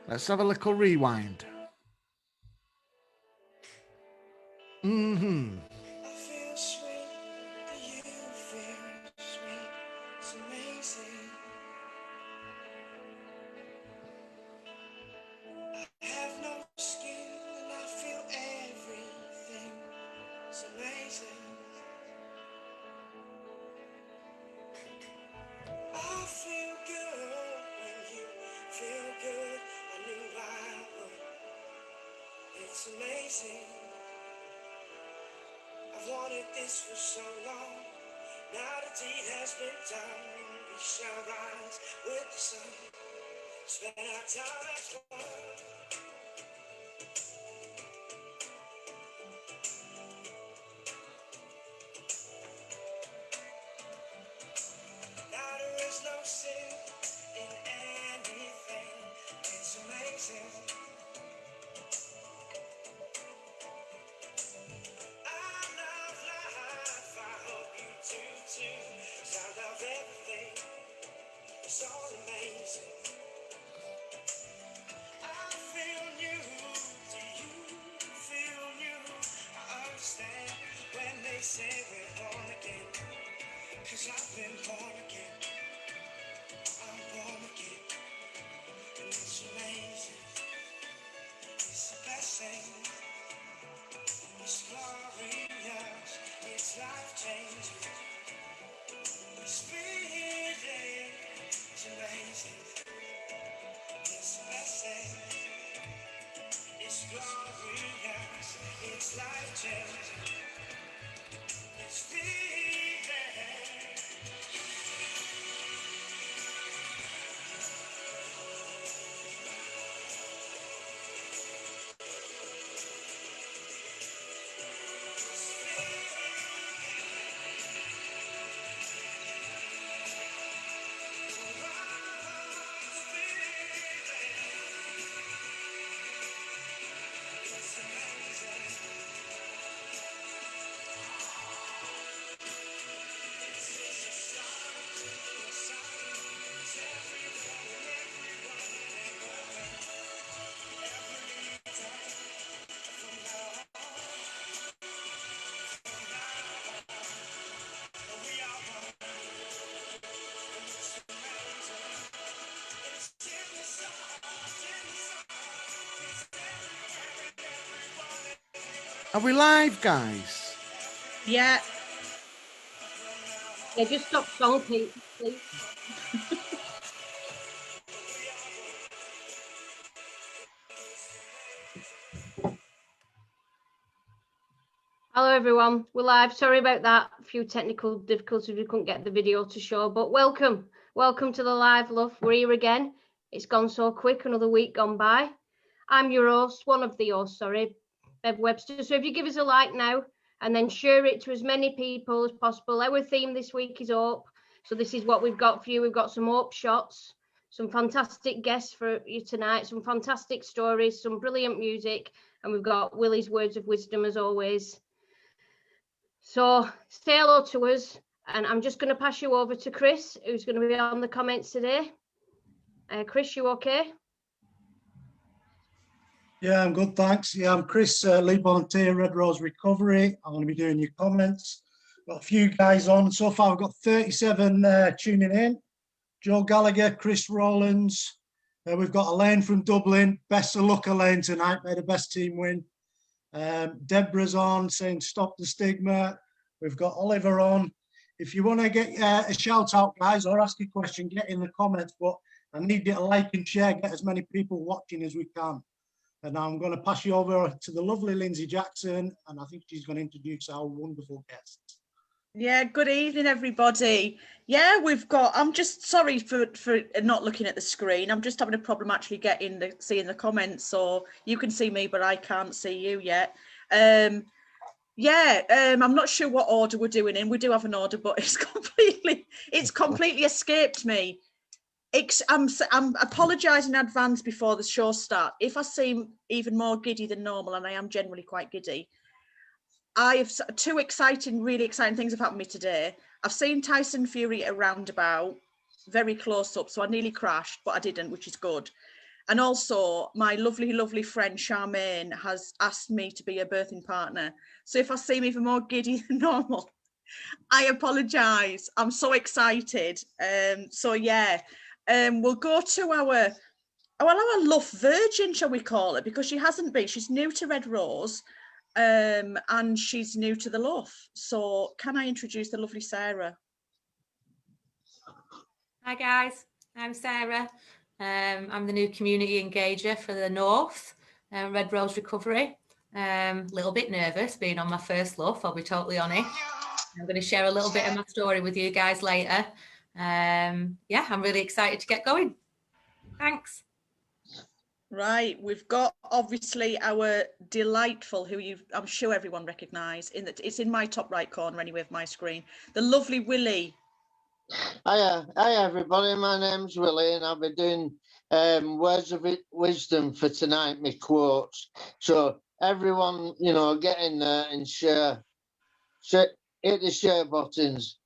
Let's have a little rewind. Mm-hmm. It's amazing. I've wanted this for so long. Now the deed has been done. We shall rise with the sun. Spend our time as one. Now there is no sin in anything. It's amazing. It's all amazing. I feel new. Do you feel new? I understand when they say we're born again. 'Cause I've been born again. I'm born again. And it's amazing. It's the best thing. It's glorious. It's life-changing. It's speeding. It's amazing. It's the best thing. It's glorious. It's life-changing. It's speeding. Are we live, guys? Yeah. Yeah, just stop song, please. Hello everyone, we're live. Sorry about that. A few technical difficulties, we couldn't get the video to show, but welcome to the live LUF. We're here again. It's gone so quick, another week gone by. I'm your host, one of the hosts, sorry, Bev Webster. So if you give us a like now and then share it to as many people as possible. Our theme this week is hope. So this is what we've got for you. We've got some hope shots, some fantastic guests for you tonight, some fantastic stories, some brilliant music, and we've got Willie's words of wisdom as always. So say hello to us, and I'm just going to pass you over to Chris, who's going to be on the comments today. Chris, you okay? Yeah, I'm good, thanks. Yeah, I'm Chris, lead volunteer, Red Rose Recovery. I'm going to be doing your comments. Got a few guys on. So far, I've got 37 tuning in. Joe Gallagher, Chris Rowlands. We've got Elaine from Dublin. Best of luck, Elaine, tonight. May the best team win. Deborah's on saying stop the stigma. We've got Oliver on. If you want to get a shout out, guys, or ask a question, get in the comments. But I need you to like and share, get as many people watching as we can. And now I'm going to pass you over to the lovely Linzi Jackson, and I think she's going to introduce our wonderful guests. Yeah, good evening, everybody. Yeah, we've got, I'm just sorry for not looking at the screen. I'm just having a problem actually seeing the comments. So you can see me, but I can't see you yet. I'm not sure what order we're doing in. We do have an order, but it's completely escaped me. I'm apologising in advance before the show starts. If I seem even more giddy than normal, and I am generally quite giddy, I have two really exciting things have happened to me today. I've seen Tyson Fury at a roundabout. very close up. So I nearly crashed, but I didn't, which is good. And also my lovely, lovely friend Charmaine has asked me to be a birthing partner. So if I seem even more giddy than normal, I apologise. I'm so excited. So yeah, we'll go to our LUF Virgin, shall we call it? Because she hasn't been. She's new to Red Rose, and she's new to the LUF. So can I introduce the lovely Sarah? Hi guys, I'm Sarah. I'm the new community engager for the North, Red Rose Recovery. A little bit nervous being on my first LUF, I'll be totally honest. I'm going to share a little bit of my story with you guys later. Yeah, I'm really excited to get going. Thanks. Right, we've got obviously our delightful, who I'm sure everyone recognise, in that it's in my top right corner anyway of my screen, the lovely Willie. Hi everybody, my name's Willie and I'll be doing words of wisdom for tonight, my quotes. So everyone, you know, get in there and share, hit the share buttons.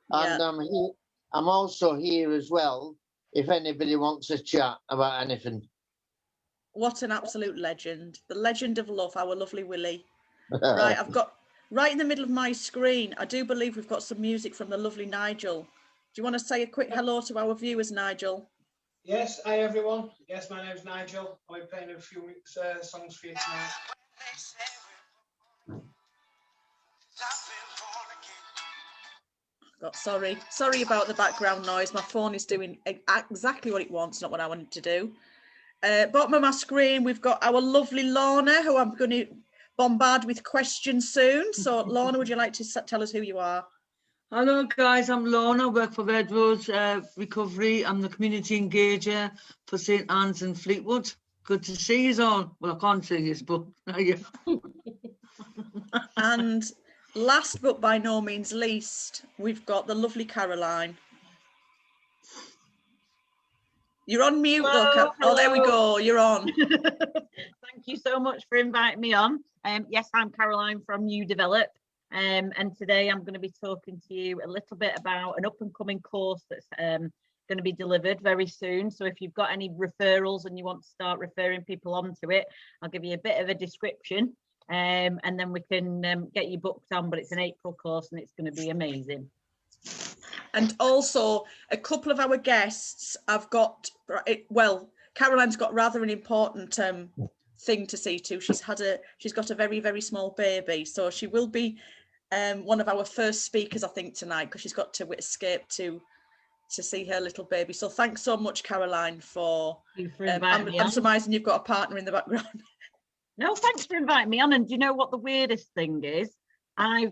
And Yeah. I'm also here as well, if anybody wants to chat about anything. What an absolute legend. The legend of LUF, our lovely Willie. Right, I've got right in the middle of my screen, I do believe we've got some music from the lovely Nigel. Do you want to say a quick hello to our viewers, Nigel? Yes, hi everyone. Yes, my name's Nigel. I'll be playing a few songs for you tonight. Sorry about the background noise. My phone is doing exactly what it wants, not what I want it to do. Bottom of my screen, we've got our lovely Lorna, who I'm going to bombard with questions soon. So Lorna, would you like to tell us who you are? Hello guys, I'm Lorna, I work for Red Rose Recovery. I'm the community engager for St Anne's and Fleetwood. Good to see you all. Well, I can't see you, but yeah. And last but by no means least, we've got the lovely Caroline. You're on mute, hello, though. Oh, there we go. You're on. Thank you so much for inviting me on. Yes, I'm Caroline from New Develop. And today I'm going to be talking to you a little bit about an up and coming course that's going to be delivered very soon. So if you've got any referrals and you want to start referring people onto it, I'll give you a bit of a description and then we can get you booked on. But it's an April course and it's going to be amazing. And also a couple of our guests I've got, well, Caroline's got rather an important thing to see to. She's got a very, very small baby. So she will be one of our first speakers, I think, tonight, because she's got to escape to see her little baby. So thanks so much, Caroline, for I'm surmising you've got a partner in the background. No, thanks for inviting me on. And do you know what the weirdest thing is? I've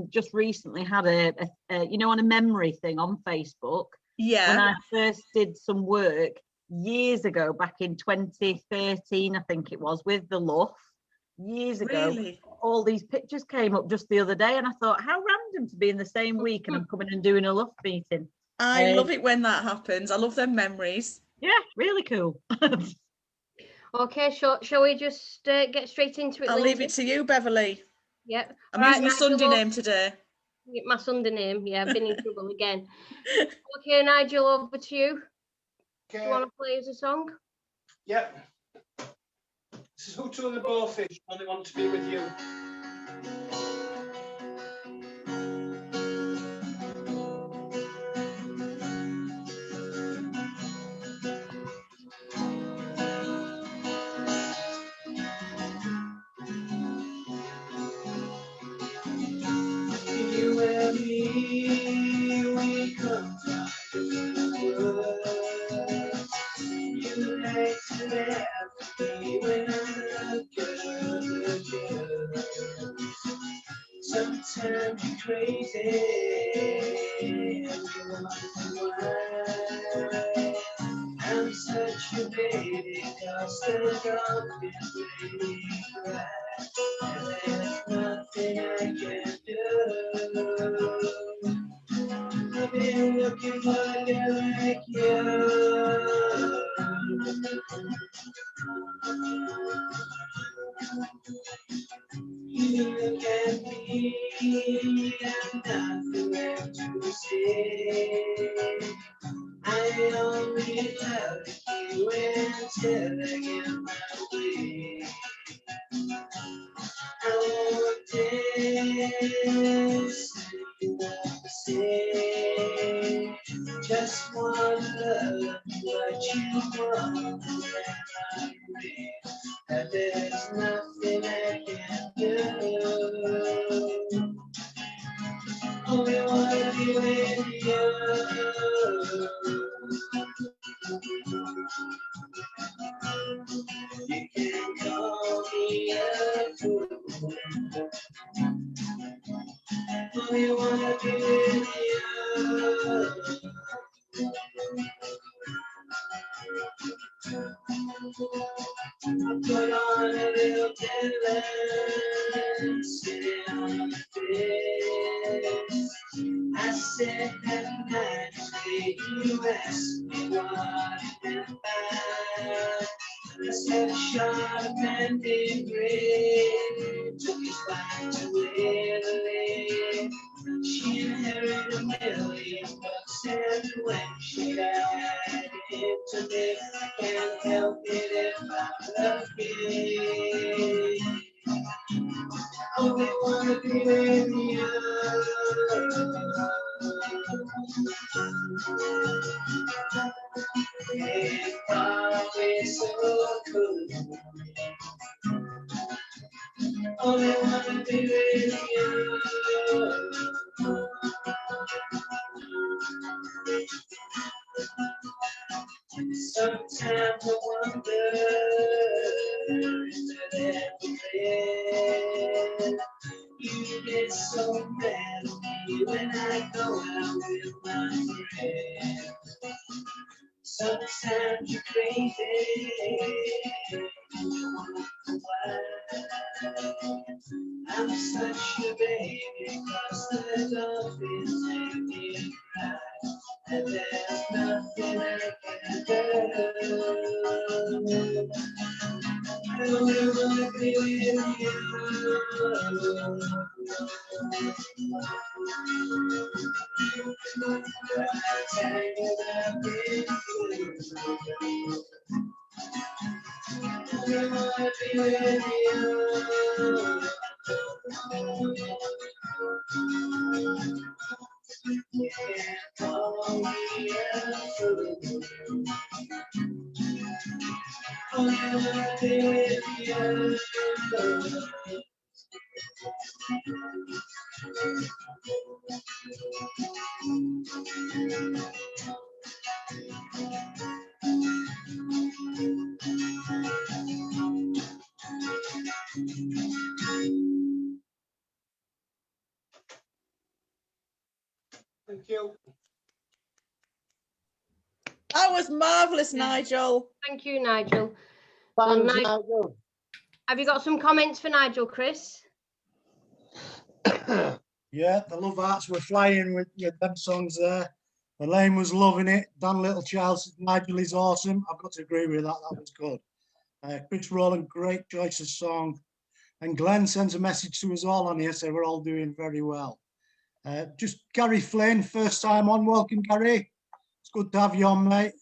just recently had a you know, on a memory thing on Facebook. Yeah. When I first did some work years ago, back in 2013, I think it was, with the LUF, years ago. Really? All these pictures came up just the other day and I thought, how random to be in the same week and I'm coming and doing a LUF meeting. I love it when that happens. I love them memories. Yeah, really cool. Okay, shall we just get straight into it? I'll leave it to you, Beverly. Yep. I'm using my Sunday name today. My Sunday name, yeah, I've been in trouble again. Okay, Nigel, over to you. Okay. Do you want to play us a song? Yep. This is Who Told the Bowfish, Only Want to Be With You. You and me, we come down to the world. You hate to have me when I look at you. Sometimes you're crazy, and you wonder why. I'm such a baby, 'cause the darkness made me cry. And there's nothing I can do. I've been looking for a girl like you. You look at me, and nothing left to say. just want love, what you want, and I agree that there's nothing I can do. Only wanna be with you. You can call me a fool. Only wanna be with you. Put on a little dance, sit on the face. I said that night, you asked me what it meant by. I said a shot of Mandy Gray took his back to Italy. She inherited $1,000,000, and when she died, it to me, I can't help it if I'm lucky. Only wanna be with you. It's probably so cool. Only wanna be with you. Sometimes I wonder if it ever been. You get so mad at me when I go out with my friends. Sometimes you're crazy. I'm such a baby, 'cause the dolphins make me cry. And there's nothing I can do. I only wanna be with you. I'm tangled up in you. I only wanna be with you. You can't call me a fool. Only wanna be with you. Thank you. That was marvellous, Nigel. Thank you, Nigel. So, Thanks, Nigel, Nigel. have you got some comments for Nigel, Chris? Yeah, the Love Arts were flying with them songs there. Elaine was loving it. Dan Littlechild said Nigel is awesome. I've got to agree with that. That was good. Chris Rowland, great choice of song. And Glenn sends a message to us all on here, so we're all doing very well. Just Gary Flynn, first time on. Welcome, Gary. It's good to have you on, mate.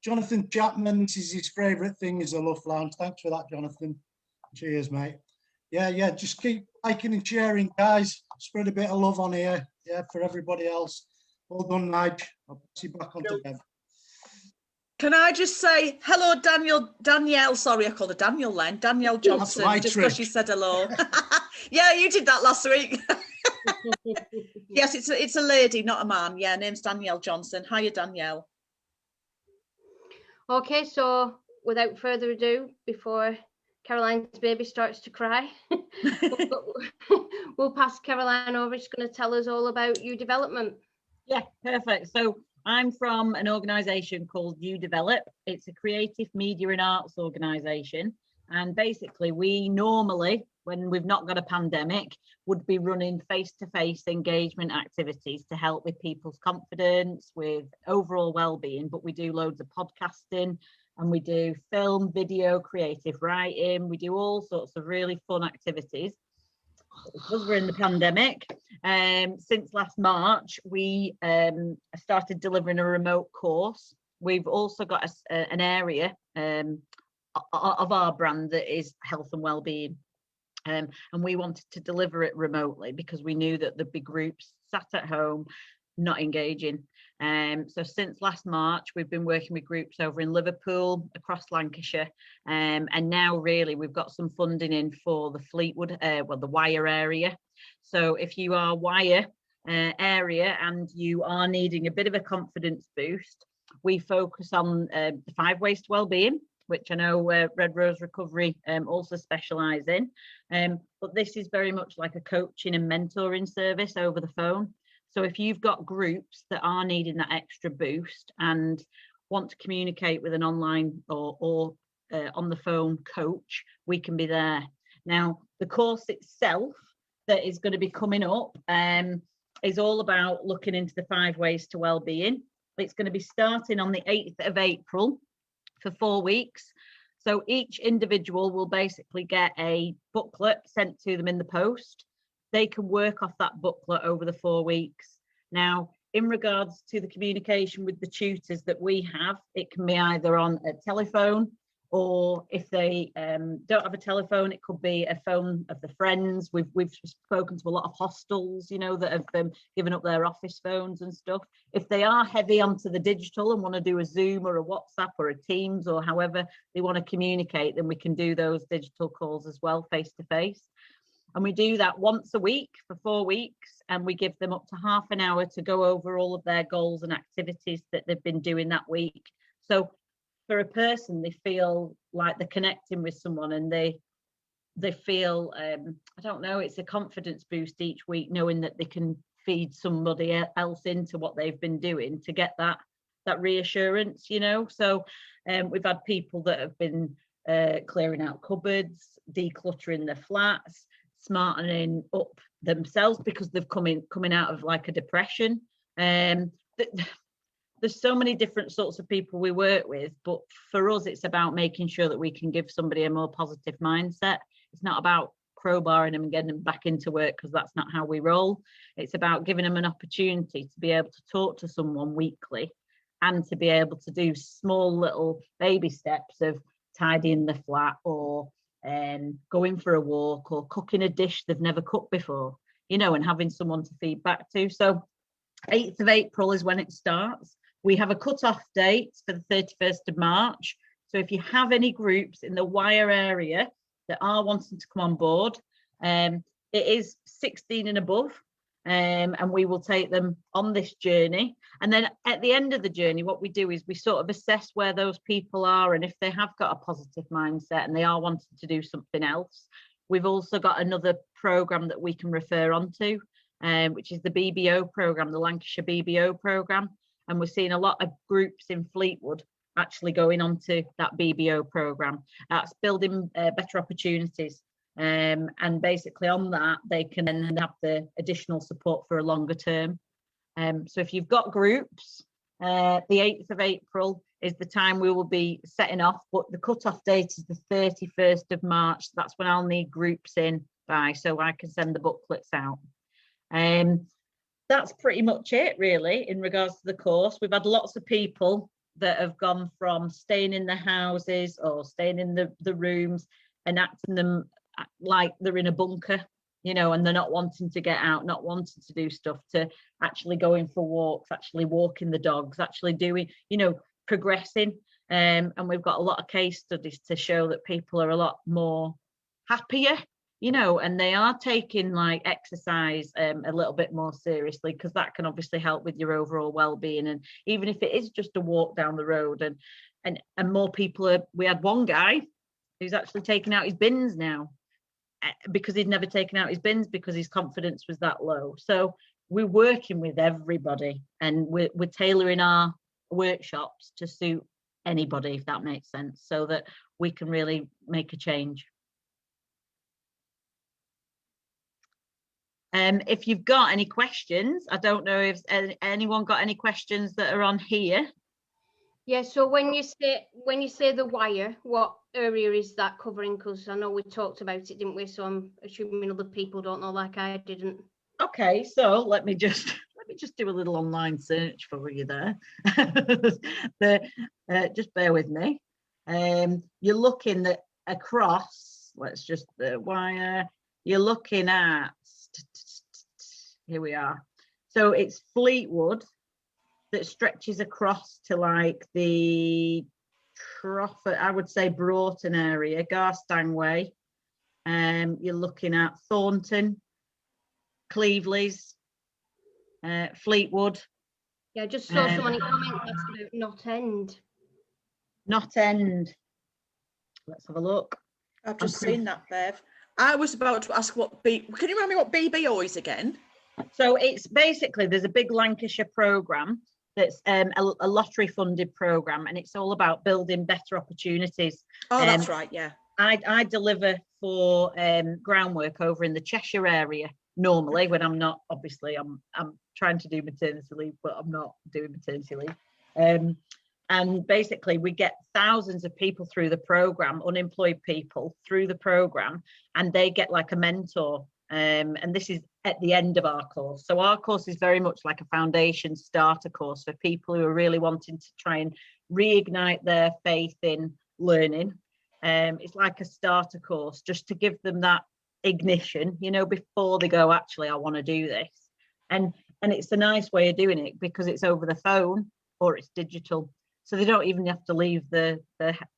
Jonathan Chapman, this is his favourite thing, is the LUF Lounge. Thanks for that, Jonathan. Cheers, mate. Yeah, just keep liking and sharing, guys. Spread a bit of love on here, yeah, for everybody else. Well done, Nigel. I'll pass you back on to Bev. Can I just say hello, Danielle, sorry, I called her Daniel then. Danielle Johnson, my just because trick. she said hello. Yeah, you did that last week. Yes, it's a lady, not a man. Yeah, name's Danielle Johnson. Hiya, Danielle. Okay, so without further ado, before Caroline's baby starts to cry, we'll pass Caroline over. She's going to tell us all about U Development. Yeah, perfect. So I'm from an organisation called U Develop. It's a creative media and arts organisation. And basically, we normally, when we've not got a pandemic, would be running face-to-face engagement activities to help with people's confidence, with overall well-being. But we do loads of podcasting, and we do film, video, creative writing. We do all sorts of really fun activities. Because we're in the pandemic, since last March, we started delivering a remote course. We've also got an area of our brand that is health and well-being. And we wanted to deliver it remotely because we knew that there'd be groups sat at home, not engaging. So since last March, we've been working with groups over in Liverpool, across Lancashire, and now really we've got some funding in for the Fleetwood, well, the Wyre area. So if you are Wyre area and you are needing a bit of a confidence boost, we focus on the 5 ways to wellbeing, which I know Red Rose Recovery also specialise in. But this is very much like a coaching and mentoring service over the phone. So if you've got groups that are needing that extra boost and want to communicate with an online or on the phone coach, we can be there. Now, the course itself that is going to be coming up is all about looking into the 5 ways to wellbeing. It's going to be starting on the 8th of April for 4 weeks. So each individual will basically get a booklet sent to them in the post. They can work off that booklet over the 4 weeks. Now, in regards to the communication with the tutors that we have, it can be either on a telephone, or if they don't have a telephone, it could be a phone of the friends. We've spoken to a lot of hostels, you know, that have given up their office phones and stuff. If they are heavy onto the digital and want to do a Zoom or a WhatsApp or a Teams or however they want to communicate, then we can do those digital calls as well, face to face. And we do that once a week for 4 weeks, and we give them up to half an hour to go over all of their goals and activities that they've been doing that week. So for a person, they feel like they're connecting with someone, and they feel, I don't know, it's a confidence boost each week, knowing that they can feed somebody else into what they've been doing to get that reassurance, you know. So we've had people that have been clearing out cupboards, decluttering their flats, smartening up themselves because they've coming out of like a depression. There's so many different sorts of people we work with, but for us, it's about making sure that we can give somebody a more positive mindset. It's not about crowbarring them and getting them back into work, because that's not how we roll. It's about giving them an opportunity to be able to talk to someone weekly and to be able to do small little baby steps of tidying the flat, or going for a walk, or cooking a dish they've never cooked before, you know, and having someone to feed back to. So 8th of April is when it starts. We have a cut-off date for the 31st of March. So if you have any groups in the Wyre area that are wanting to come on board, it is 16 and above, and we will take them on this journey. And then at the end of the journey, what we do is we sort of assess where those people are, and if they have got a positive mindset and they are wanting to do something else. We've also got another programme that we can refer on to, which is the BBO programme, the Lancashire BBO programme. And we're seeing a lot of groups in Fleetwood actually going on to that BBO programme. That's building better opportunities. And basically on that, they can then have the additional support for a longer term. So if you've got groups, the 8th of April is the time we will be setting off, but the cut-off date is the 31st of March. That's when I'll need groups in by, so I can send the booklets out. That's pretty much it, really, in regards to the course. We've had lots of people that have gone from staying in the houses or staying in the rooms and acting them like they're in a bunker, you know, and they're not wanting to get out, not wanting to do stuff, to actually going for walks, actually walking the dogs, actually doing, you know, progressing. And we've got a lot of case studies to show that people are a lot more happier, you know, and they are taking like exercise a little bit more seriously, because that can obviously help with your overall well-being. And even if it is just a walk down the road, and more people are, we had one guy who's actually taking out his bins now, because he'd never taken out his bins because his confidence was that low. So we're working with everybody, and we're tailoring our workshops to suit anybody, if that makes sense, so that we can really make a change. If you've got any questions, I don't know if anyone got any questions that are on here. Yeah, so when you say the Wyre, what area is that covering? Because I know we talked about it, didn't we? So I'm assuming other people don't know, like I didn't. Okay, so let me just do a little online search for you there. Just bear with me. You're looking at across. Let's just Wyre. You're looking at. Here we are. So it's Fleetwood, that stretches across to like the Trafford, I would say Broughton area, Garstang Way. You're looking at Thornton, Cleveley's, Fleetwood. Yeah, I just saw someone in comments asked about Not End. Not End. Let's have a look. I've just seen that, Bev. I was about to ask can you remind me what BBO is again? So it's basically, there's a big Lancashire programme that's a lottery funded programme, and it's all about building better opportunities. Oh, that's right, yeah. I deliver for groundwork over in the Cheshire area normally when I'm not, obviously I'm trying to do maternity leave, but I'm not doing maternity leave. And basically we get thousands of people through the programme, unemployed people through the programme, and they get like a mentor. And this is at the end of our course. So our course is very much like a foundation starter course for people who are really wanting to try and reignite their faith in learning. It's like a starter course just to give them that ignition, you know, before they go, actually, I want to do this. And it's a nice way of doing it because it's over the phone or it's digital. So they don't even have to leave the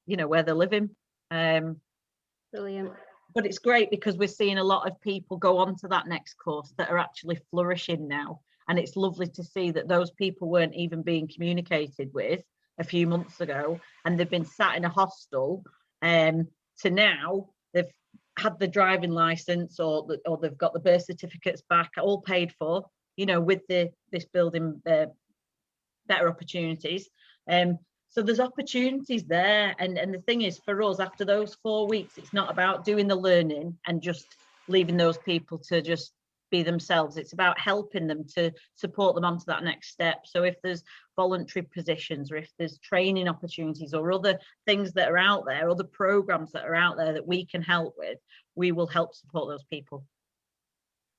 you know, where they're living. Brilliant. But it's great because we're seeing a lot of people go on to that next course that are actually flourishing now. And it's lovely to see that those people weren't even being communicated with a few months ago, and they've been sat in a hostel to now they've had the driving license or they've got the birth certificates back, all paid for, you know, with this building better opportunities. So there's opportunities there, and the thing is, for us, after those 4 weeks, it's not about doing the learning and just leaving those people to just be themselves. It's about helping them to support them onto that next step. So if there's voluntary positions, or if there's training opportunities or other things that are out there, other programs that are out there that we can help with, we will help support those people.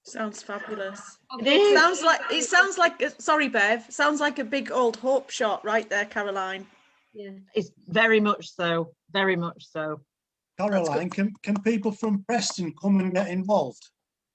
Sounds fabulous. It Sounds like sorry, Bev, sounds like a big old hope shot right there, Caroline. Yeah, it's very much so, very much so. Caroline, can people from Preston come and get involved?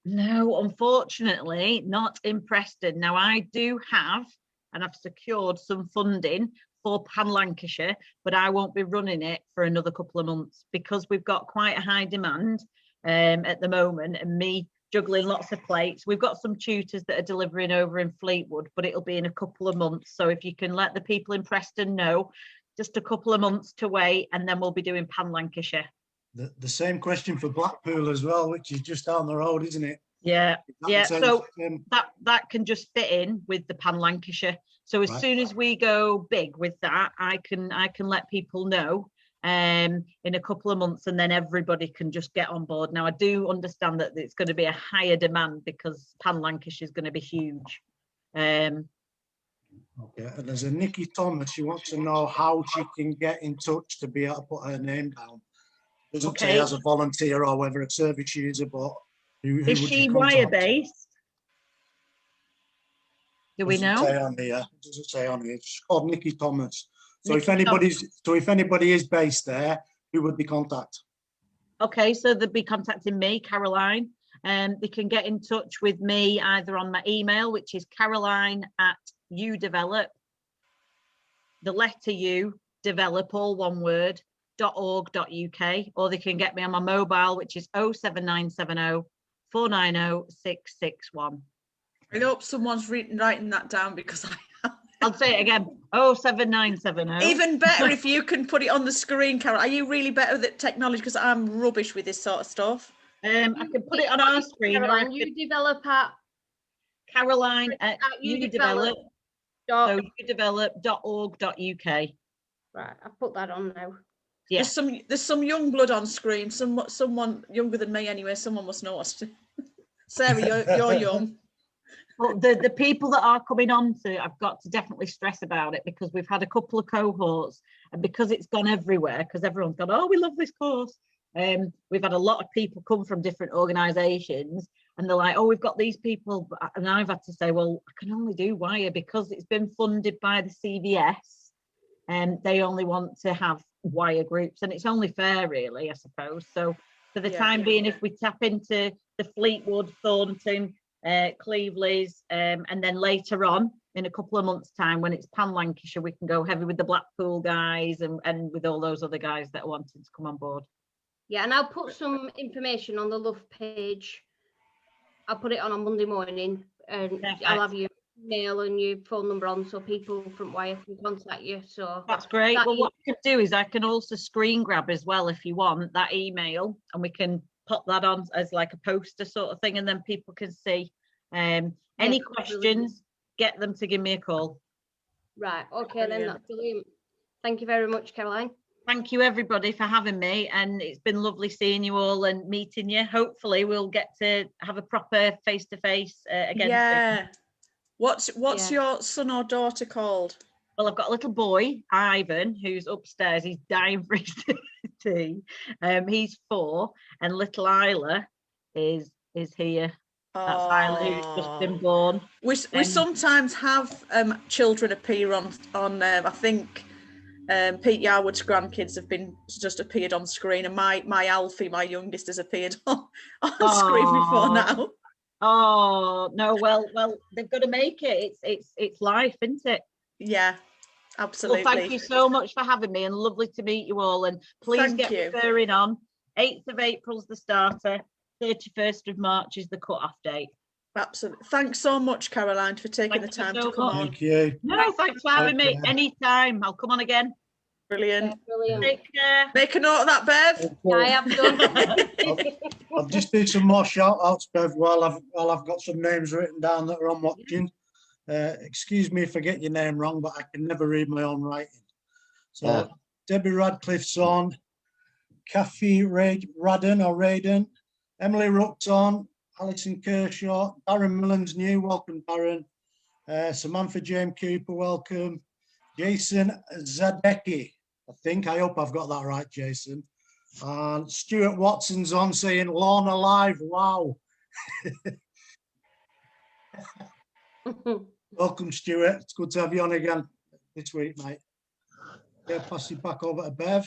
No, unfortunately, not in Preston. Now, I do have, and I've secured some funding for Pan Lancashire, but I won't be running it for another couple of months because we've got quite a high demand at the moment, and me juggling lots of plates. We've got some tutors that are delivering over in Fleetwood, but it'll be in a couple of months. So if you can let the people in Preston know, just a couple of months to wait, and then we'll be doing Pan Lancashire. The same question for Blackpool as well, which is just down the road, isn't it? Yeah, yeah. So that can just fit in with the Pan Lancashire. So as soon as we go big with that, I can let people know in a couple of months, and then everybody can just get on board. Now, I do understand that it's going to be a higher demand because Pan Lancashire is going to be huge. Okay, and there's a Nikki Thomas. She wants to know how she can get in touch to be able to put her name down. Doesn't say as a volunteer or whether a service user, but who is she wire based? Do we know? Doesn't say on here. It's called Nikki Thomas. So if anybody is based there, who would be contact? Okay, so they'd be contacting me, Caroline. They can get in touch with me either on my email, which is caroline@udevelop, the letter U, develop, all one word, .org.uk, or they can get me on my mobile, which is 07970 490 661. I hope someone's writing that down because I'll say it again, 07970. Even better if you can put it on the screen, Carol. Are you really better at technology? Because I'm rubbish with this sort of stuff. I can put it on our screen. Caroline, you develop at Caroline at udevelop. So udevelop.org.uk. Right, I've put that on now. Yeah. There's some young blood on screen. Someone younger than me anyway. Someone must know us. Sarah, you're young. But the people that are coming on to, I've got to definitely stress about it because we've had a couple of cohorts, and because it's gone everywhere, because everyone's gone, oh, we love this course. We've had a lot of people come from different organisations, and they're like, oh, we've got these people, and I've had to say, well, I can only do wire because it's been funded by the CVS, and they only want to have wire groups, and it's only fair, really, I suppose. So for the time being, if we tap into the Fleetwood, Thornton, Cleveley's, and then later on, in a couple of months' time, when it's pan Lancashire, we can go heavy with the Blackpool guys and with all those other guys that are wanting to come on board. Yeah, and I'll put some information on the LUF page. I'll put it on Monday morning, and I'll have your email and your phone number on, so people from Wire can contact you. So that's great. Well, what I can do is I can also screen grab as well, if you want, that email, and we can pop that on as like a poster sort of thing, and then people can see. Any questions, get them to give me a call. Right, okay, then that's brilliant. Thank you very much, Caroline. Thank you everybody for having me, and it's been lovely seeing you all and meeting you. Hopefully we'll get to have a proper face-to-face again. Yeah. What's your son or daughter called? Well, I've got a little boy, Ivan, who's upstairs. He's dying for his tea. He's 4, and little Isla is here. That's Isla, who's just been born. We sometimes have children appear on I think Pete Yarwood's grandkids have just appeared on screen, and my Alfie, my youngest, has appeared on screen before now. Oh no, well they've got to make it. It's life, isn't it? Yeah, absolutely. Well, thank you so much for having me, and lovely to meet you all. And please get referring on. 8th of April's the starter. 31st of March is the cut-off date. Absolutely. Thanks so much, Caroline, for taking the time to come on. Thank you. No, thanks for having me. Anytime. I'll come on again. Brilliant. Brilliant. Take care. Make a note of that, Bev. Yeah, I have done. I'll just do some more shout outs, Bev, while I've got some names written down that are on watching. Excuse me if I get your name wrong, but I can never read my own writing. So Debbie Radcliffe's on, Kathy Radden, Emily Ruckton, Alison Kershaw, Darren Millen's new, welcome Darren. Samantha James Cooper, welcome. Jason Zadecki, I hope I've got that right, Jason. And Stuart Watson's on saying Lorna live, wow. Welcome, Stuart. It's good to have you on again this week, mate. Yeah, pass it back over to Bev.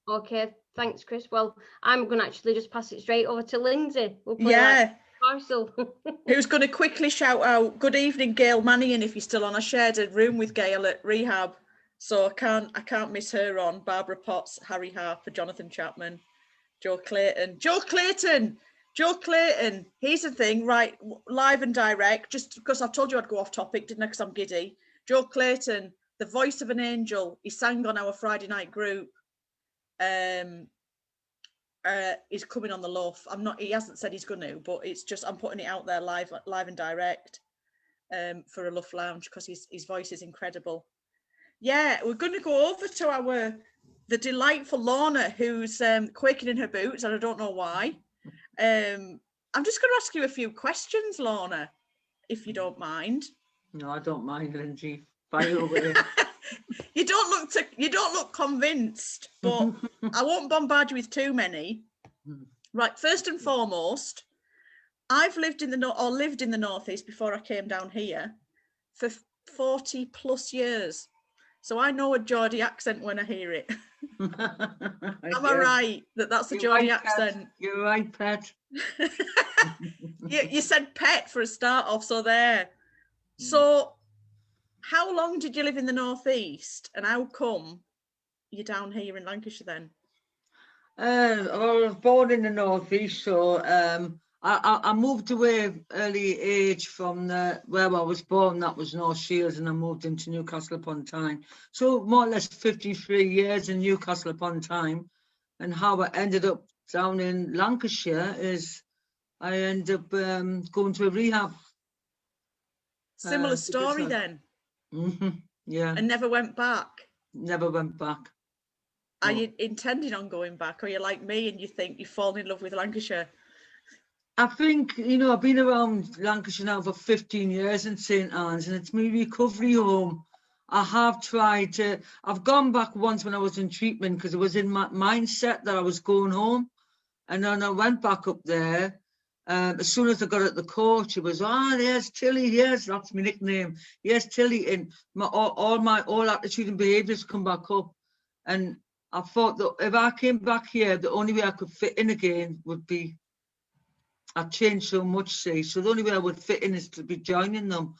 Okay, thanks, Chris. Well, I'm going to actually just pass it straight over to Lindsay. Who's going to quickly shout out, good evening, Gail Mannion, if you're still on. I shared a room with Gail at rehab, so I can't miss her on. Barbara Potts, Harry Harper, Jonathan Chapman, Joe Clayton. Here's the thing, right, live and direct, just because I told you I'd go off topic, didn't I, because I'm giddy. Joe Clayton, the voice of an angel, he sang on our Friday night group. He's coming on the LUF. He hasn't said he's going to, but it's just, I'm putting it out there live and direct for a LUF Lounge, because his voice is incredible. Yeah, we're going to go over to the delightful Lorna, who's quaking in her boots, and I don't know why. I'm just going to ask you a few questions, Lorna, if you don't mind. No, I don't mind, Lindsay. Fire away. You don't look convinced, but I won't bombard you with too many. Right, first and foremost, I've lived in the Northeast before I came down here for 40 plus years, so I know a Geordie accent when I hear it. Am I right that's a Geordie accent? You're right, Pet. You said pet for a start off, so there. So how long did you live in the Northeast, and how come you're down here in Lancashire then? I was born in the Northeast, so I moved away early age from where I was born, that was North Shields, and I moved into Newcastle upon Tyne. So more or less 53 years in Newcastle upon Tyne, and how I ended up down in Lancashire is I ended up going to a rehab. Similar story then. Yeah. And never went back? Never went back. Are you intending on going back, or are you like me and you think you've fallen in love with Lancashire? I think, I've been around Lancashire now for 15 years in St Anne's, and it's my recovery home. I have tried to, I've gone back once when I was in treatment because it was in my mindset that I was going home. And then I went back up there. As soon as I got at the coach, it was, there's Tilly, yes, that's my nickname. Yes, Tilly, and all attitude and behaviours come back up. And I thought that if I came back here, the only way I could fit in again would be, I've changed so much, see. So the only way I would fit in is to be joining them.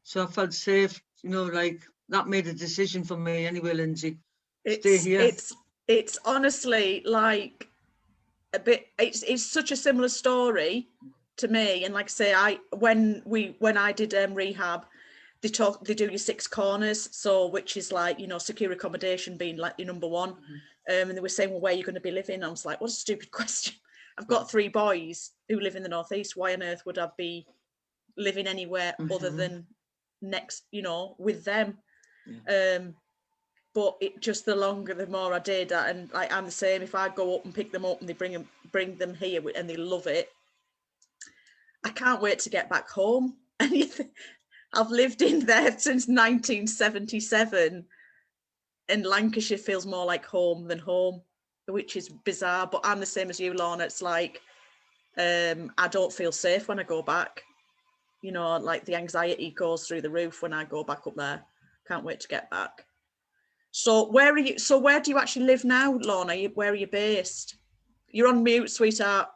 So I felt safe, you know, like that made a decision for me anyway, Lindsay. Stay It's here. it's honestly like a bit. It's such a similar story to me. And like I say, when I did rehab, they do your 6 corners, so which is like, you know, secure accommodation being like your number one. And they were saying, well, where are you going to be living? I was like, what a stupid question. I've got 3 boys who live in the northeast. Why on earth would I be living anywhere other than next, you know, with them? But it just, the longer, the more I did, and I'm the same. If I go up and pick them up and they bring them here and they love it, I can't wait to get back home. And I've lived in there since 1977, and Lancashire feels more like home than home, which is bizarre. But I'm the same as you, Lorna. It's like I don't feel safe when I go back. You know, like the anxiety goes through the roof when I go back up there. Can't wait to get back. So where are you? So where do you actually live now, Lorna? Where are you based? You're on mute, sweetheart.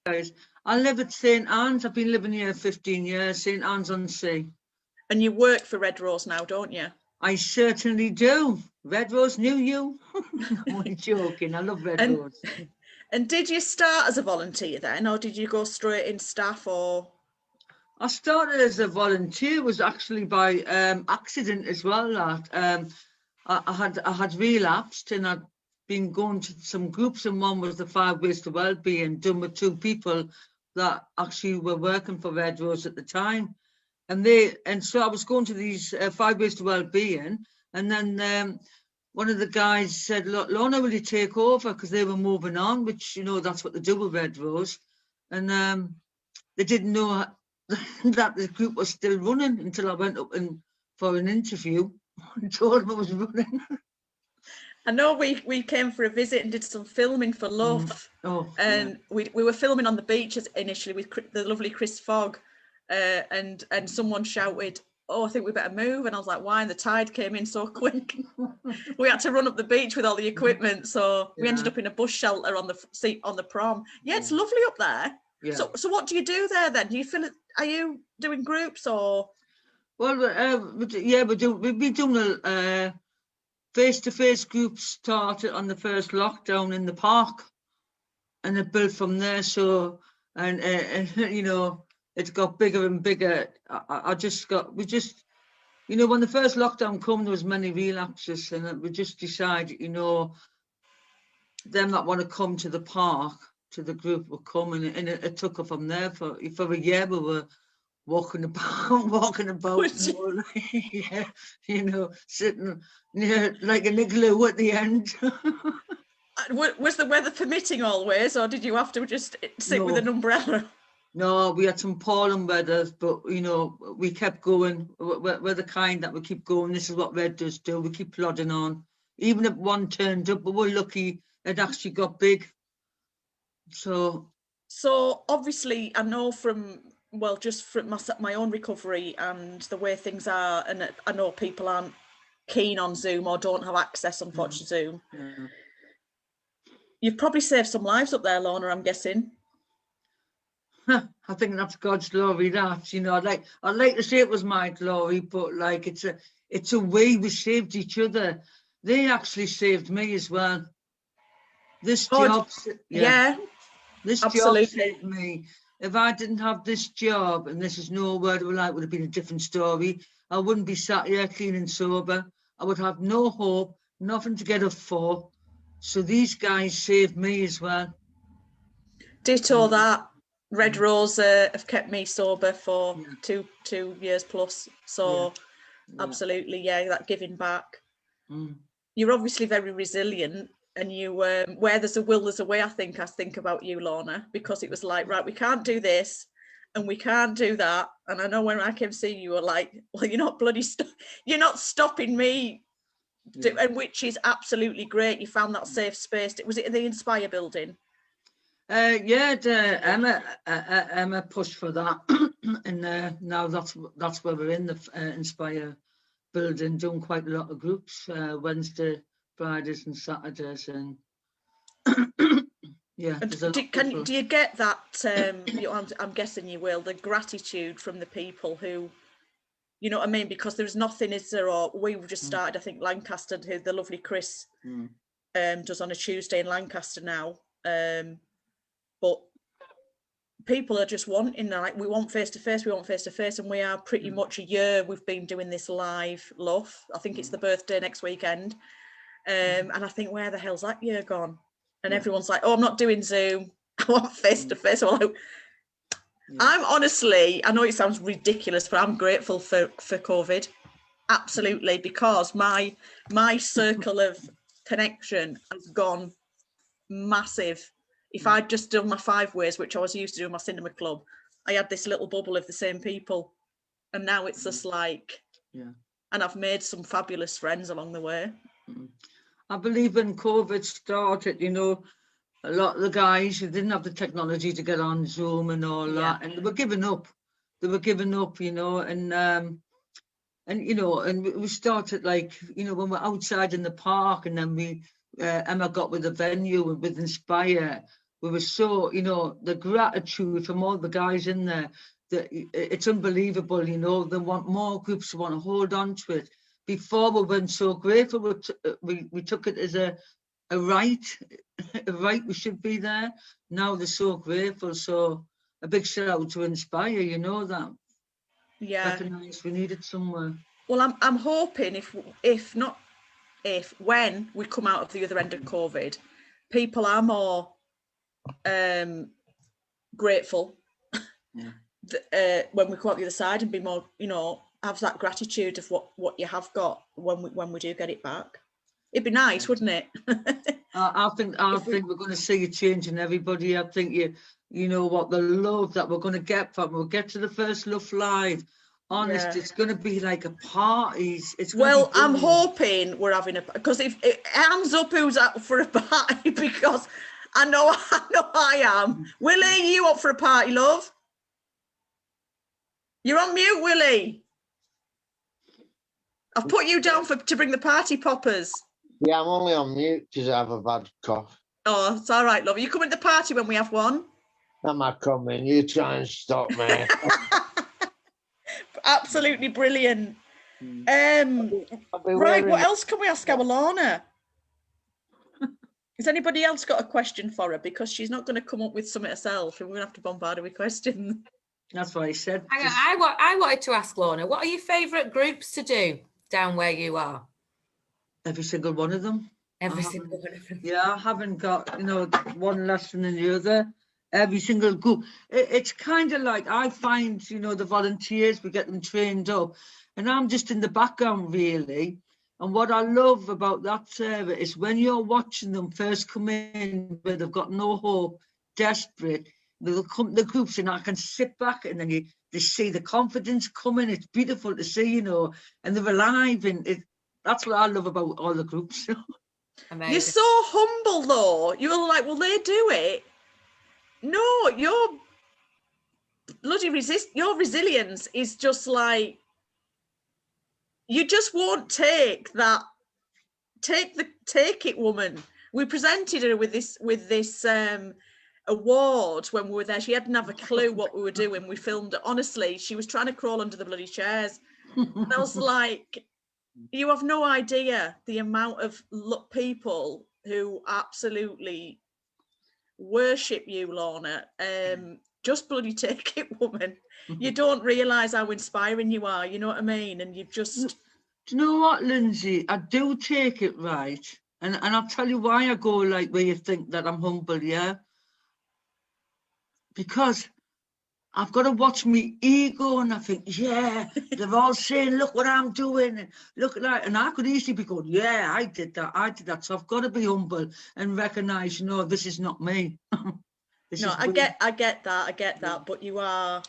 Guys, I live at St Anne's. I've been living here 15 years, St Anne's on Sea. And you work for Red Rose now, don't you? I certainly do. Red Rose knew you. I'm only joking. I love Red Rose. And did you start as a volunteer then, or did you go straight in staff? Or I started as a volunteer, was actually by accident as well. That I had relapsed, and I'd been going to some groups, and one was the 5 Ways to Wellbeing, done with 2 people that actually were working for Red Rose at the time. And so I was going to these 5 Ways to Wellbeing, and then one of the guys said, "Look, Lorna, will you take over?" Because they were moving on, which, you know, that's what they do with Red Rose. And they didn't know that the group was still running until I went up for an interview and told them I was running. I know we came for a visit and did some filming for LUF, and we were filming on the beach initially with the lovely Chris Fogg, and someone shouted, "Oh, I think we better move," and I was like, "Why?" And the tide came in so quick. We had to run up the beach with all the equipment, so we ended up in a bus shelter on the seat on the prom. Yeah, it's lovely up there. Yeah. So what do you do there then? Do you feel it? Are you doing groups or? Well, yeah, we've been doing a face-to-face groups. Started on the first lockdown in the park, and it built from there. So, and you know, it got bigger and bigger. You know, when the first lockdown came, there was many relapses, and we just decided, you know, them that want to come to the park, to the group, will come, and it took off from there. For a year, we were walking about, yeah, you know, sitting near like an igloo at the end. Was the weather permitting always, or did you have to just sit with an umbrella? No, we had some pollen weather, but, you know, we kept going. We're the kind that we keep going. This is what Red does do. We keep plodding on. Even if one turned up, but we're lucky it actually got big. So obviously, I know from, well, just from my own recovery and the way things are, and I know people aren't keen on Zoom or don't have access, unfortunately, to Zoom. Yeah. You've probably saved some lives up there, Lorna, I'm guessing. I think that's God's glory, that, you know. I'd like to say it was my glory, but like it's a way we saved each other. They actually saved me as well. This job, this absolutely. Job saved me. If I didn't have this job, and this is no word of a lie, it would have been a different story. I wouldn't be sat here clean and sober. I would have no hope, nothing to get up for. So these guys saved me as well. Ditto that. Red Rose have kept me sober for 2 years plus. So absolutely, that giving back. You're obviously very resilient, and you where there's a will, there's a way. I think about you, Lorna, because it was like, right, we can't do this and we can't do that. And I know when I came to see you, you were like, well, you're not bloody you're not stopping me. And which is absolutely great. You found that safe space. Was it in the Inspire building? Emma pushed for that, and now that's where we're in the Inspire building, doing quite a lot of groups, Wednesday, Fridays and Saturdays, and Yeah. And there's a lot of people. do you get that? You know, I'm guessing you will. The gratitude from the people who, you know what I mean? Because there's nothing, is there? Or we just started, I think, Lancaster, who the lovely Chris does on a Tuesday in Lancaster now. But people are just wanting, like, we want face to face, we want face to face, and we are pretty much a year we've been doing this live LUF. I think it's the birthday next weekend. And I think, where the hell's that year gone? And everyone's like, oh, I'm not doing Zoom. I want face to face. I'm honestly, I know it sounds ridiculous, but I'm grateful for COVID. Absolutely, because my circle of connection has gone massive. If I'd just done my 5 ways, which I was used to doing my cinema club, I had this little bubble of the same people. And now it's just like, and I've made some fabulous friends along the way. I believe when COVID started, you know, a lot of the guys who didn't have the technology to get on Zoom and all that, and they were giving up. They were giving up, you know, and you know, and we started, like, you know, when we're outside in the park, and then we Emma got with the venue and with Inspire. We were so, you know, the gratitude from all the guys in there, that it's unbelievable, you know. They want more groups to want to hold on to it. Before, we weren't so grateful. We took it as a right, we should be there. Now they're so grateful. So a big shout out to Inspire, you know that. Yeah. Recognise we need it somewhere. Well, I'm hoping when we come out of the other end of COVID, people are more grateful when we come out the other side, and be more, you know, have that gratitude of what you have got when we do get it back. It'd be nice, wouldn't it? I think we're going to see a change in everybody. I think you know what, the love that we're going to get from, we'll get to the first LUF Live. Honest, it's going to be like a party. Well, I'm hoping we're having because if hands up who's up for a party, because I know I am. Willie, you up for a party, love? You're on mute, Willie. I've put you down to bring the party poppers. Yeah, I'm only on mute because I have a bad cough. Oh, it's all right, love. Are you coming to the party when we have one? Am I coming? You try and stop me. Absolutely brilliant. Right, what else can we ask our Lorna? Has anybody else got a question for her? Because she's not going to come up with something herself, and we're going to have to bombard her with questions. That's what I said. I wanted to ask Lorna, what are your favourite groups to do down where you are? Every single one of them. Every single one of them. Yeah, I haven't got, you know, one less than the other. Every single group. It's kind of like, I find, you know, the volunteers, we get them trained up, and I'm just in the background, really. And what I love about that service is when you're watching them first come in, where they've got no hope, desperate, they'll come to the groups, and I can sit back, and then they see the confidence coming. It's beautiful to see, you know, and they're alive, and that's what I love about all the groups. Amazing. You're so humble, though. You're like, well, they do it. No, your bloody your resilience is just like, you just won't take that. Take it, woman. We presented her with this award when we were there. She hadn't have a clue what we were doing. We filmed it. Honestly, she was trying to crawl under the bloody chairs. And I was like, you have no idea the amount of people who absolutely worship you, Lorna. Just bloody take it, woman. You don't realise how inspiring you are, you know what I mean? And you've just... Do you know what, Lindsay? I do take it, right. And I'll tell you why I go like where you think that I'm humble, yeah? Because I've got to watch me ego, and I think, yeah, they're all saying, look what I'm doing, and look at that. And I could easily be going, yeah, I did that. So I've got to be humble and recognise, you know, this is not me. I get that, but you are...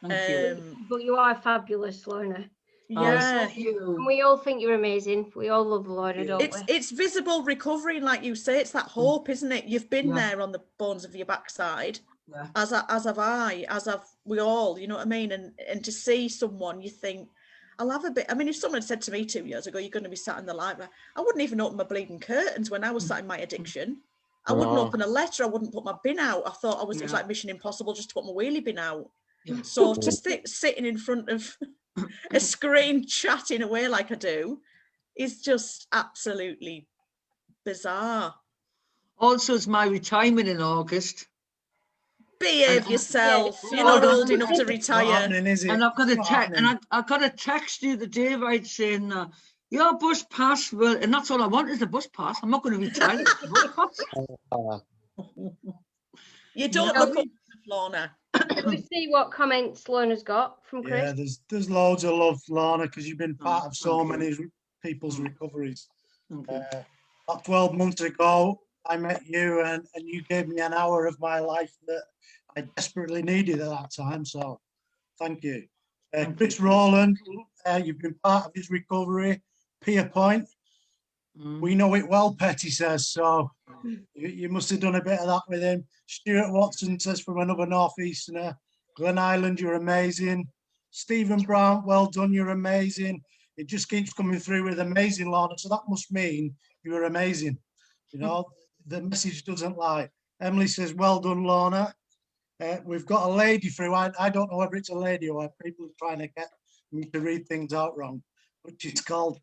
But you are fabulous, Lorna. Yeah. And we all think you're amazing. We all love Lorna, don't we? It's visible recovery, like you say. It's that hope, isn't it? You've been there on the bones of your backside. Yeah. As have we all, you know what I mean? And to see someone, you think, I'll have a bit. I mean, if someone had said to me 2 years ago, you're going to be sat in the library, I wouldn't even open my bleeding curtains when I was sat in my addiction. I wouldn't Oh. open a letter. I wouldn't put my bin out. I thought it was Yeah. like Mission Impossible just to put my wheelie bin out. Yeah. So to sitting in front of a screen chatting away like I do is just absolutely bizarre. Also, it's my retirement in August. Behave And- yourself. Yeah, You're not hold on. old enough to Not retire. happening, is it? And I've got a Not text, and happening. I got a text the other day, right, saying, your bus pass will, and that's all I want is a bus pass. I'm not going to retire. It's a bus pass. You don't Yeah. look old enough, Lorna. Can we see what comments Lorna's got from Chris? Yeah, there's loads of love, Lorna, because you've been part Oh, of so thank you. many people's recoveries. Thank you. About 12 months ago, I met you and you gave me an hour of my life that I desperately needed at that time. So thank you. Chris Rowland, you've been part of his recovery. Peer Point, we know it well, Petty says. So you must have done a bit of that with him. Stuart Watson says from another Northeasterner. Glen Island, you're amazing. Stephen Brown, well done, you're amazing. It just keeps coming through with amazing, Lorna. So that must mean you're amazing. You know, the message doesn't lie. Emily says, well done, Lorna. We've got a lady through. I don't know whether it's a lady or people are trying to get me to read things out wrong, but she's called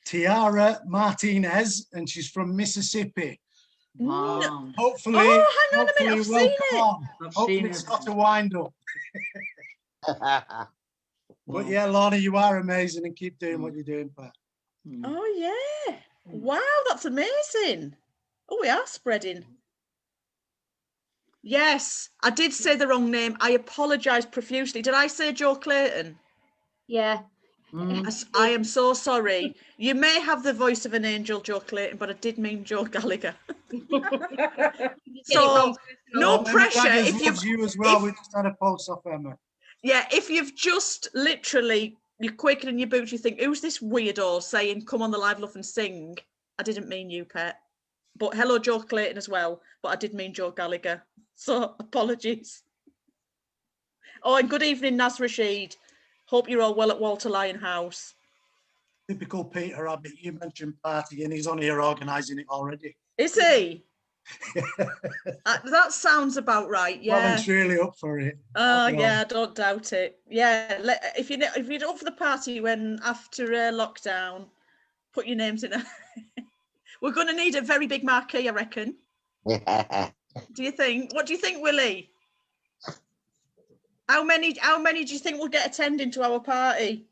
Tiara Martinez, and she's from Mississippi. Wow. Hopefully, Oh, hang on a minute, I've well, seen come it. on. I've Hopefully seen it's it. got a wind up. But yeah, Lorna, you are amazing and keep doing what you're doing, Pat. Oh, yeah. Wow, that's amazing. Oh, we are spreading. Yes, I did say the wrong name. I apologise profusely. Did I say Joe Clayton? Yeah. I am so sorry. You may have the voice of an angel, Joe Clayton, but I did mean Joe Gallagher. So no Emma pressure. Daggers If loves you as well. We just had a post off Emma. Yeah, if you've just literally, you're quaking in your boots, you think, who's this weirdo saying, come on the live love and sing? I didn't mean you, Pet. But hello, Joe Clayton as well. But I did mean Joe Gallagher. So apologies. Oh, and good evening, Naz Rashid. Hope you're all well at Walter Lyon House. Typical Peter Rabbit. You mentioned party and he's on here organising it already. Is he? That sounds about right. Yeah. Well, he's really up for it. Oh yeah, I don't doubt it. Yeah, if you're up for the party when after lockdown, put your names in. We're going to need a very big marquee, I reckon. Do you think? What do you think, Willie? How many do you think will get attending to our party?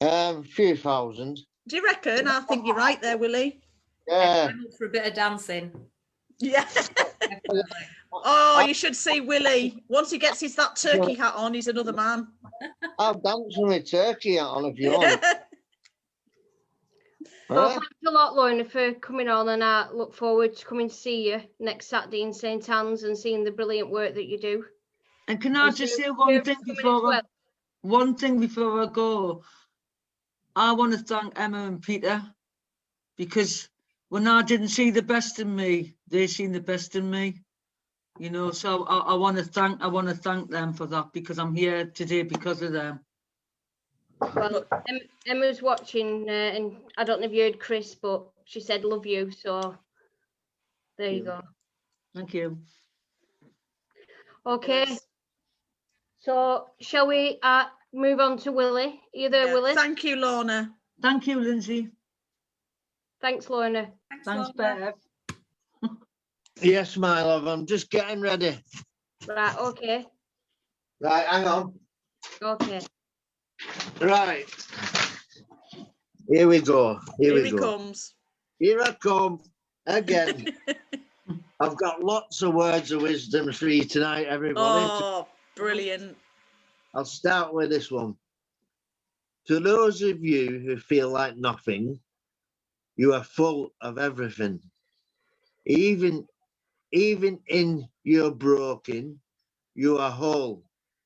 Few thousand. Do you reckon? I think you're right there, Willie. Yeah. I'm up for a bit of dancing. Yeah. Oh, you should see Willie. Once he gets that turkey hat on, he's another man. I'll dance with my turkey hat on if you want. Well, thanks a lot, Lorna, for coming on, and I look forward to coming to see you next Saturday in St Anne's and seeing the brilliant work that you do. And can I just say one thing before I go? I want to thank Emma and Peter, because when I didn't see the best in me, they seen the best in me. You know, so I want to thank them for that, because I'm here today because of them. Well, Emma's watching, and I don't know if you heard Chris, but she said love you. So there you go. Thank you. Okay. Yes. So shall we move on to Willie? Are you there, Willie? Thank you, Lorna. Thank you, Lindsay. Thanks, Lorna. Thanks, Bev. Yes, my love, I'm just getting ready. Right, okay. Right, hang on. Okay. Right. Here we go. Here he comes. Here I come again. I've got lots of words of wisdom for you tonight, everybody. Oh, brilliant. I'll start with this one. To those of you who feel like nothing, you are full of everything. Even in your broken, you are whole.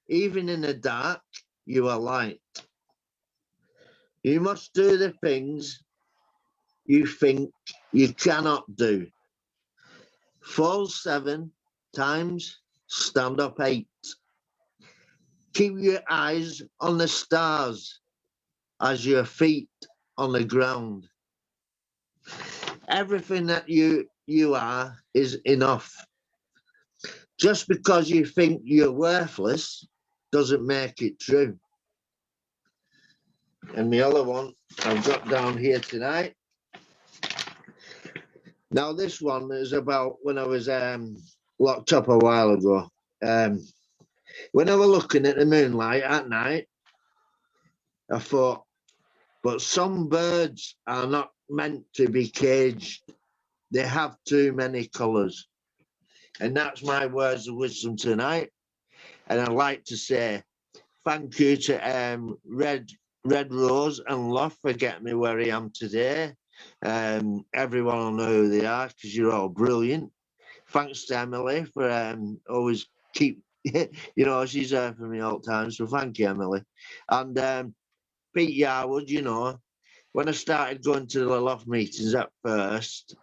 Even in the dark, you are light. You must do the things you think you cannot do. Fall 7 times, stand up 8. Keep your eyes on the stars as your feet on the ground. everything that you are is enough. Just because you think you're worthless doesn't make it true. And the other one I've got down here tonight. Now this one is about when I was locked up a while ago. When I was looking at the moonlight at night, I thought, but some birds are not meant to be caged. They have too many colours. And that's my words of wisdom tonight. And I'd like to say thank you to Red Rose and LUF for getting me where I am today. Everyone will know who they are because you're all brilliant. Thanks to Emily for always keep, you know, she's there for me all the time. So thank you, Emily. And Pete Yarwood, you know, when I started going to the LUF meetings at first,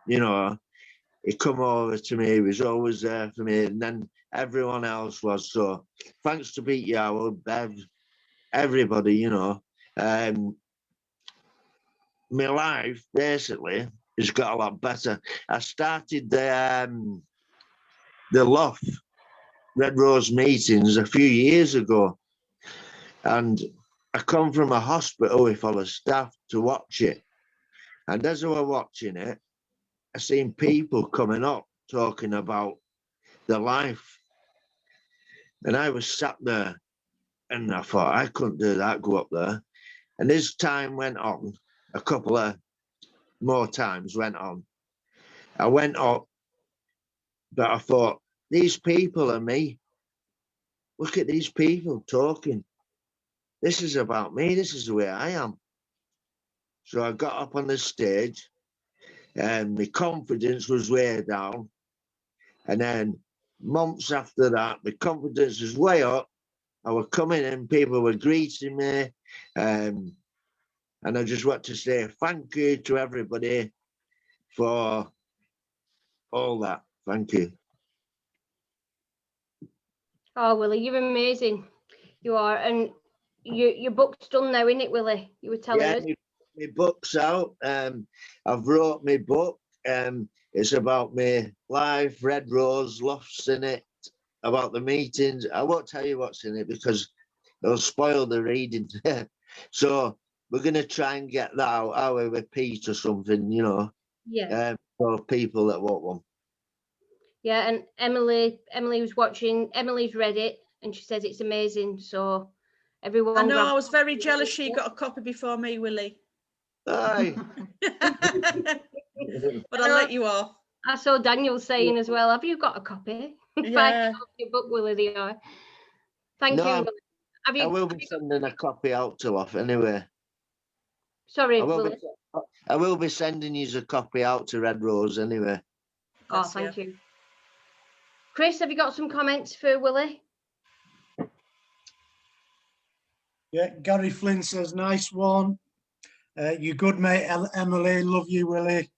you know, he come over to me, he was always there for me, and then everyone else was. So thanks to Pete Yarwood, Bev, everybody, you know. My life basically has got a lot better. I started the LUF Red Rose meetings a few years ago, and I come from a hospital with all the staff to watch it. And as I was watching it, I seen people coming up talking about their life. And I was sat there and I thought, I couldn't do that, go up there. And as time went on, a couple of more times went on. I went up, but I thought, these people are me. Look at these people talking. This is about me. This is the way I am. So I got up on the stage and my confidence was way down. And then months after that, my confidence was way up. I was coming in, people were greeting me. And I just want to say thank you to everybody for all that. Thank you. Oh, Willie, you're amazing. You are. And your book's done now, isn't it, Willie? You were telling us. My book's out. I've wrote my book. It's about my life, Red Rose, LUF's in it, about the meetings. I won't tell you what's in it because it'll spoil the reading. So we're going to try and get that out with Pete or something, you know. Yeah. For people that want one. Yeah, and Emily was watching. Emily's read it, and she says it's amazing. So everyone. I know. I was very jealous. She got a copy before me, Willie. Aye. But I'll let you off. I saw Daniel saying as well, have you got a copy? Yeah. Your book, Willie, they are. Thank you, Willie. I will be sending a copy out to LUF anyway. Sorry, Willie. I will be sending you a copy out to Red Rose anyway. Oh, thank you. Chris, have you got some comments for Willie? Yeah, Gary Flynn says, nice one. You good, mate, Emily. Love you, Willie.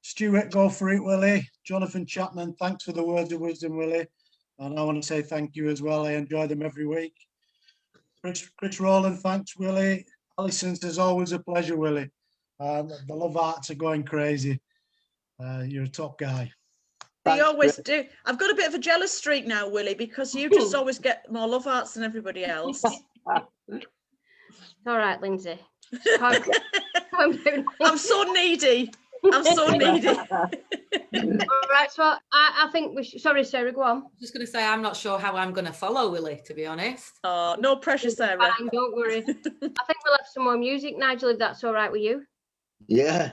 Stuart, go for it, Willie. Jonathan Chapman, thanks for the words of wisdom, Willie. And I want to say thank you as well. I enjoy them every week. Chris Rowland, thanks, Willie. Alison says, always a pleasure, Willie. The love arts are going crazy. You're a top guy. They always do. I've got a bit of a jealous streak now, Willie, because you just always get more love arts than everybody else. It's all right, Lindsay. I'm so needy. I'm so needy. All right, so I think we should. Sorry, Sarah, go on. I was just going to say, I'm not sure how I'm going to follow Willie, to be honest. Oh, no pressure, Sarah. Fine, don't worry. I think we'll have some more music, Nigel, if that's all right with you. Yeah.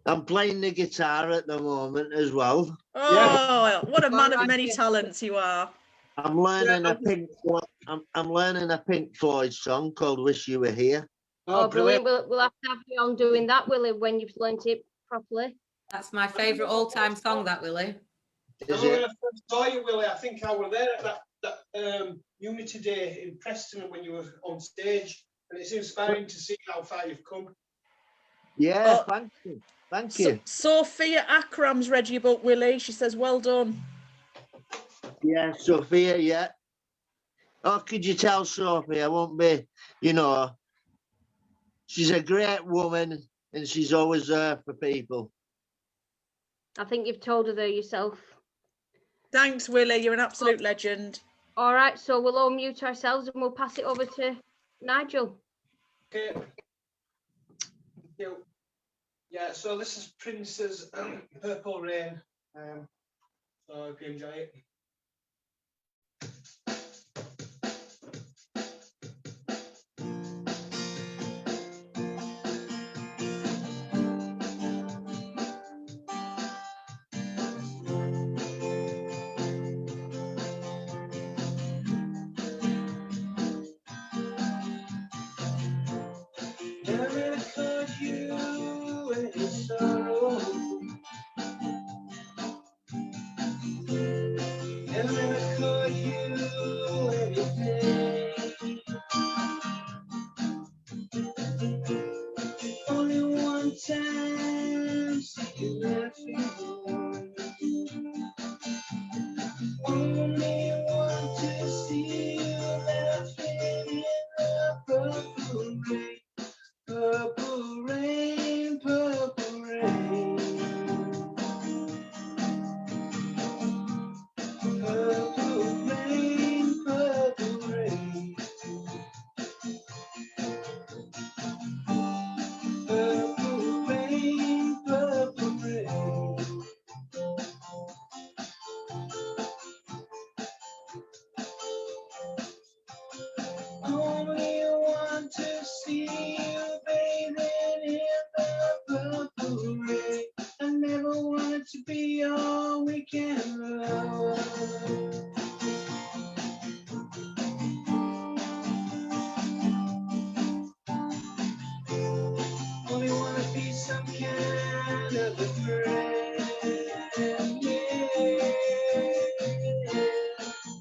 I'm playing the guitar at the moment as well. Oh, what a man of many talents you are. I'm learning a Pink Floyd. I'm learning a Pink Floyd song called "Wish You Were Here." Oh, brilliant! We'll have to have you on doing that, Willie, when you've learnt it properly. That's my favourite all-time song, that, Willie. When I first saw you, Willie, I think I was there at that Unity Day in Preston when you were on stage, and it's inspiring to see how far you've come. Yeah, thank you. Thank you. Sophia Akram's read your book, Willie. She says, well done. Yeah, Sophia, yeah. Oh, could you tell Sophie I won't be, you know, she's a great woman and she's always there for people. I think you've told her there yourself. Thanks, Willie. You're an absolute legend. All right, so we'll all mute ourselves and we'll pass it over to Nigel. Okay. Thank you. Yeah, so this is Prince's Purple Rain. So I hope you enjoy it. Never caught you in sorrow. Never caught you anything. Only one time see you laughing. Only want to see you laughing in the purple rain. Purple rain, purple rain. Purple rain, purple rain. Purple rain, purple rain. Only want to see you bathing in the purple rain. I never wanted to be your weekend lover. Only wanna be some kind of a friend. Yeah.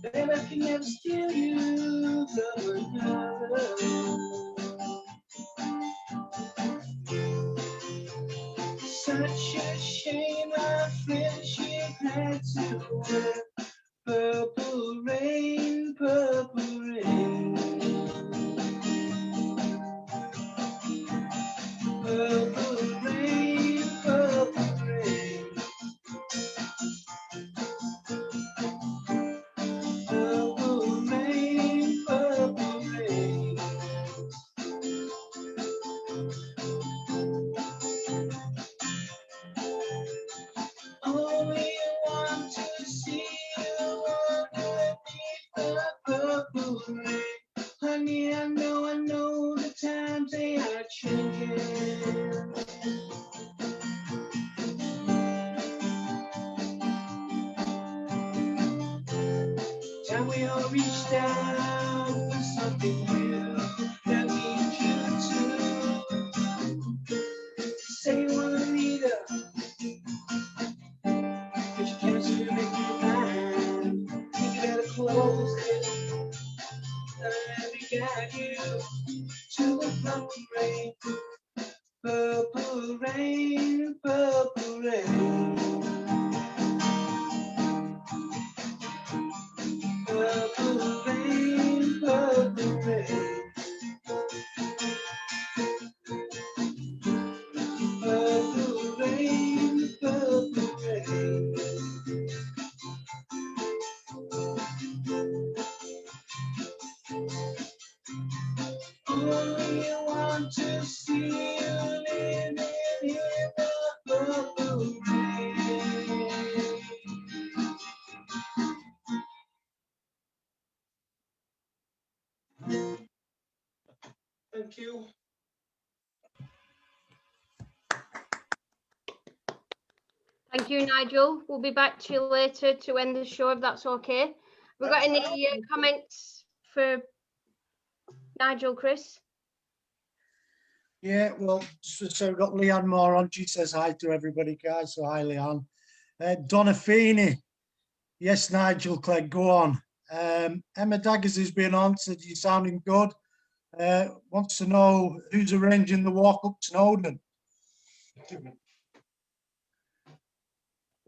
Babe, I can never steal you from another. Such a shame our friendship had to end. Purple rain, purple rain. Purple rain, purple rain. Purple rain, purple rain. Only want to see you underneath the purple rain. Honey, I know the times they are changing. Time we all reached out for something new. That means you too. Say you wanna meet up, but you can't still make me mine. Think you better close it. Let me guide you to the purple rain. Purple rain, purple rain. Purple rain, purple rain. Purple rain, purple rain. Only want to see you living in the purple rain. Thank you. Thank you, Nigel. We'll be back to you later to end the show if that's okay. Have we got any comments for Nigel, Chris? Yeah, well, so we've got Leanne Moore on. She says hi to everybody, guys. So hi, Leanne. Donna Feeney. Yes, Nigel Clegg, go on. Emma Daggers has been on, said you're sounding good. Wants to know who's arranging the walk up Snowdon.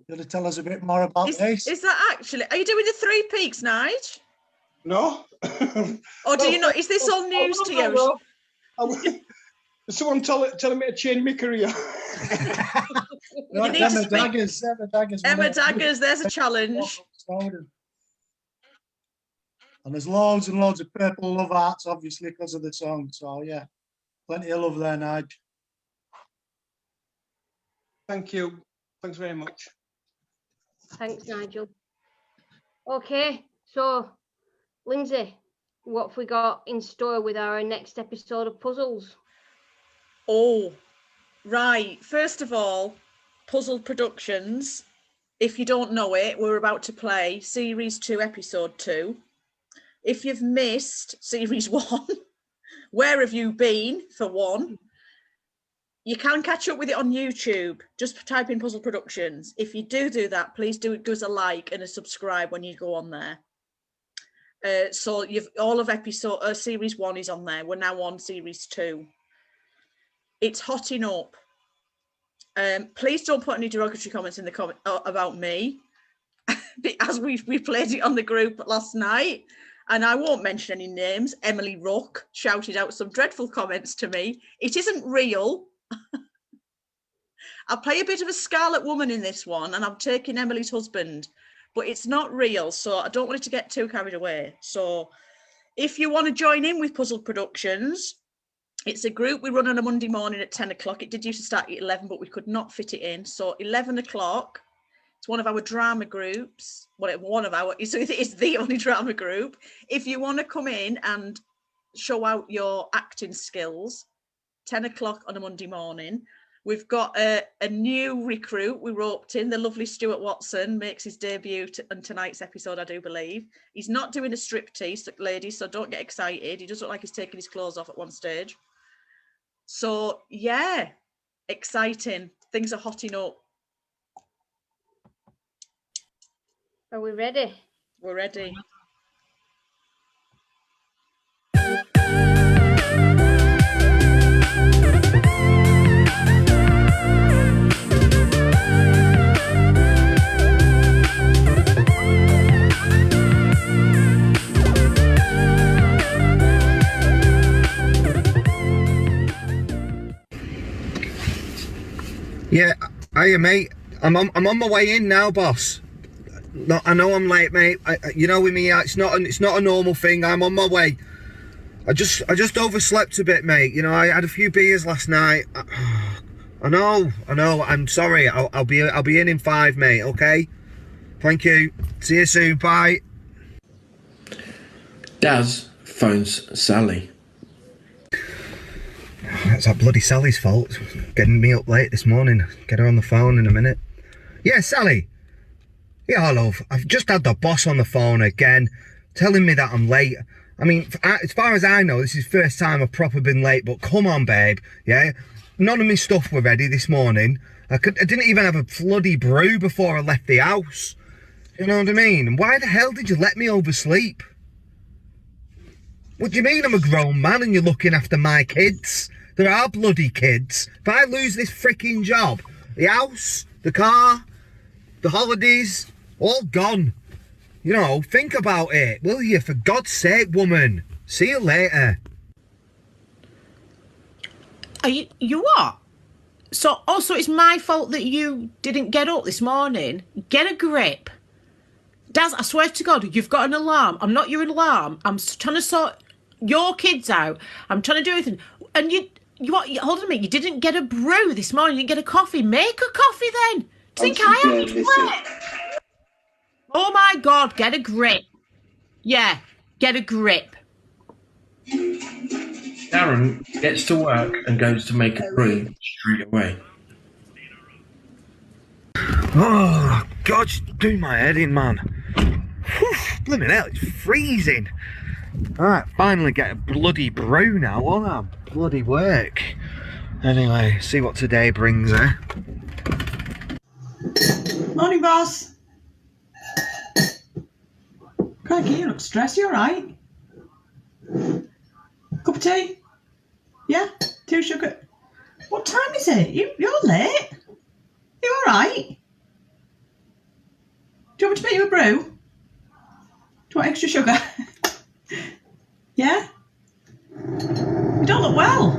Going to tell us a bit more about this? Is that actually, are you doing the Three Peaks, Nige? No. Or do you not, is this all news to you? Is someone telling me to change my career? Right, need to Emma speak- Daggers. Emma Daggers, there's a challenge. And there's loads and loads of purple love hearts, obviously, because of the song. So, yeah, plenty of love there, Nigel. Thank you. Thanks very much. Thanks, Nigel. Okay, so Lindsay, what have we got in store with our next episode of Puzzles? Oh, right. First of all, Puzzle Productions. If you don't know it, we're about to play Series 2, Episode 2. If you've missed Series 1, where have you been, for one? You can catch up with it on YouTube. Just type in Puzzle Productions. If you do that, please do give us a like and a subscribe when you go on there. So you've all of Series 1 is on there. We're now on Series 2. It's hotting up. Please don't put any derogatory comments in the comment about me, as we played it on the group last night, and I won't mention any names. Emily Rook shouted out some dreadful comments to me. It isn't real. I play a bit of a Scarlet Woman in this one, and I'm taking Emily's husband, but it's not real, so I don't want it to get too carried away. So if you want to join in with Puzzle Productions, it's a group we run on a Monday morning at 10 o'clock. It did used to start at 11, but we could not fit it in. So 11 o'clock, it's one of our drama groups. Well, it's the only drama group. If you want to come in and show out your acting skills, 10 o'clock on a Monday morning. We've got a new recruit we roped in. The lovely Stuart Watson makes his debut on tonight's episode, I do believe. He's not doing a striptease, ladies, so don't get excited. He does look like he's taking his clothes off at one stage. So, yeah, exciting. Things are hotting up. Are we ready? We're ready. Yeah, hiya, mate. I'm on my way in now, boss. No, I know I'm late, mate. You know with me, it's not a normal thing. I'm on my way. I just overslept a bit, mate. You know, I had a few beers last night. I know. I'm sorry. I'll be in 5, mate. Okay. Thank you. See you soon. Bye. Daz phones Sally. That's that bloody Sally's fault. Getting me up late this morning. Get her on the phone in a minute. Yeah, Sally. Yeah, love. I've just had the boss on the phone again, telling me that I'm late. I mean, as far as I know, this is the first time I've proper been late, but come on, babe. Yeah? None of my stuff were ready this morning. I didn't even have a bloody brew before I left the house. You know what I mean? And why the hell did you let me oversleep? What do you mean I'm a grown man and you're looking after my kids? There are bloody kids. If I lose this freaking job, the house, the car, the holidays, all gone. You know, think about it, will you? For God's sake, woman. See you later. Are you what? So also it's my fault that you didn't get up this morning. Get a grip. Daz, I swear to God, you've got an alarm. I'm not your alarm. I'm trying to sort your kids out. I'm trying to do everything. And you hold on a minute, you didn't get a brew this morning. You didn't get a coffee. Make a coffee then. Do you think I have to work? Oh my God, get a grip. Yeah, get a grip. Darren gets to work and goes to make a brew straight away. Oh, God, just do my head in, man. Whew, blimey hell, it's freezing. Alright, finally get a bloody brew now, won't I? Bloody work. Anyway, see what today brings, eh? Morning, boss. Crikey, you look stressed. You all right? Cup of tea? Yeah? 2 sugar? What time is it? You're late. You all right? Do you want me to make you a brew? Do you want extra sugar? Yeah? You don't look well.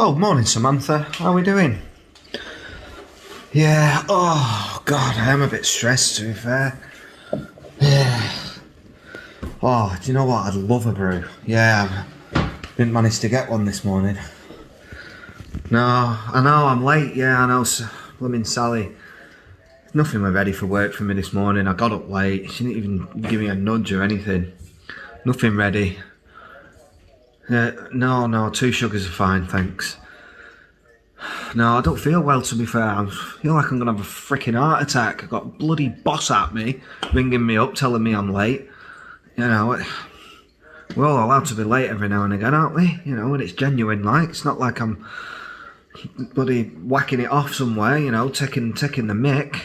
Oh, morning, Samantha. How are we doing? Yeah, oh, God, I am a bit stressed, to be fair. Yeah. Oh, do you know what? I'd love a brew. Yeah, didn't manage to get one this morning. No, I know, I'm late. Yeah, I know, blooming Sally. Nothing was ready for work for me this morning. I got up late. She didn't even give me a nudge or anything. Nothing ready. No, 2 sugars are fine, thanks. No, I don't feel well, to be fair. I feel like I'm going to have a freaking heart attack. I've got a bloody boss at me, ringing me up, telling me I'm late. You know, we're all allowed to be late every now and again, aren't we? You know, when it's genuine, like. It's not like I'm bloody whacking it off somewhere, you know, taking the mick.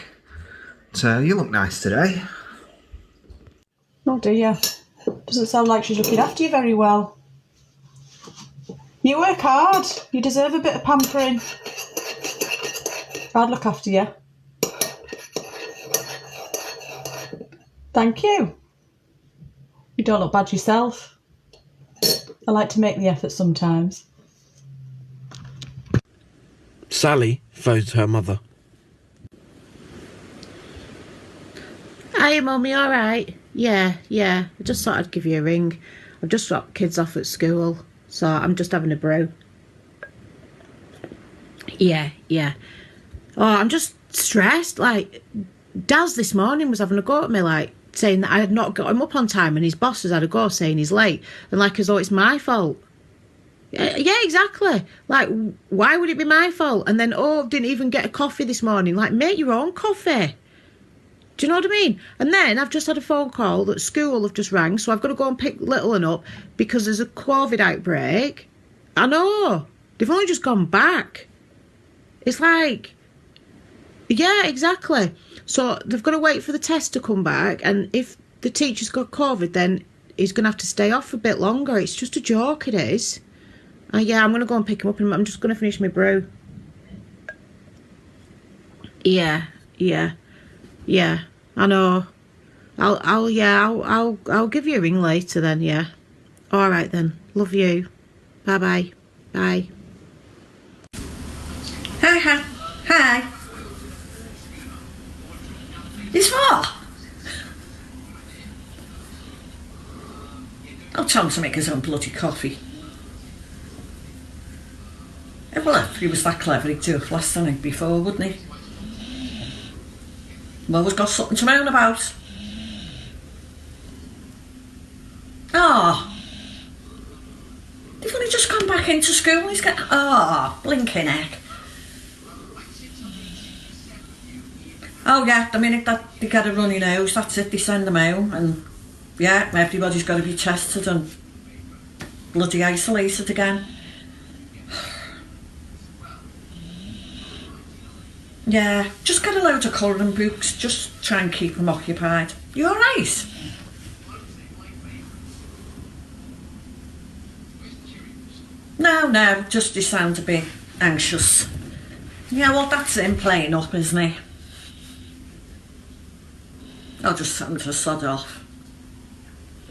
So, you look nice today. Oh dear. Doesn't sound like she's looking after you very well. You work hard. You deserve a bit of pampering. I'd look after you. Thank you. You don't look bad yourself. I like to make the effort sometimes. Sally phoned her mother. Hiya, Mummy, all right? Yeah. I just thought I'd give you a ring. I've just dropped kids off at school, so I'm just having a brew. Yeah. Oh, I'm just stressed. Like, Daz this morning was having a go at me, like, saying that I had not got him up on time, and his boss has had a go saying he's late, and like as though it's my fault. Yeah, exactly. Like, why would it be my fault? And then, didn't even get a coffee this morning. Like, make your own coffee. Do you know what I mean? And then I've just had a phone call that school have just rang, so I've got to go and pick little one up because there's a COVID outbreak. I know. They've only just gone back. It's like, yeah, exactly. So they've got to wait for the test to come back, and if the teacher's got COVID, then he's going to have to stay off a bit longer. It's just a joke, it is. Yeah, I'm going to go and pick him up, and I'm just going to finish my brew. Yeah, I know. I'll give you a ring later then, yeah. All right then. Love you. Bye. Bye. Hi. It's what? I'll tell him to make his own bloody coffee. Well, if he was that clever, he'd do it last the night before, wouldn't he? I've always got something to moan about. They've only just gone back into school and he's getting... blinking heck. Oh yeah, the minute that they get a runny nose, that's it, they send them out, and yeah, everybody's got to be tested and bloody isolated again. Yeah, just get a load of colouring books, just try and keep them occupied. You alright? No, just you sound a bit anxious. Yeah, well, that's him playing up, isn't he? I'll just tell him to sod off.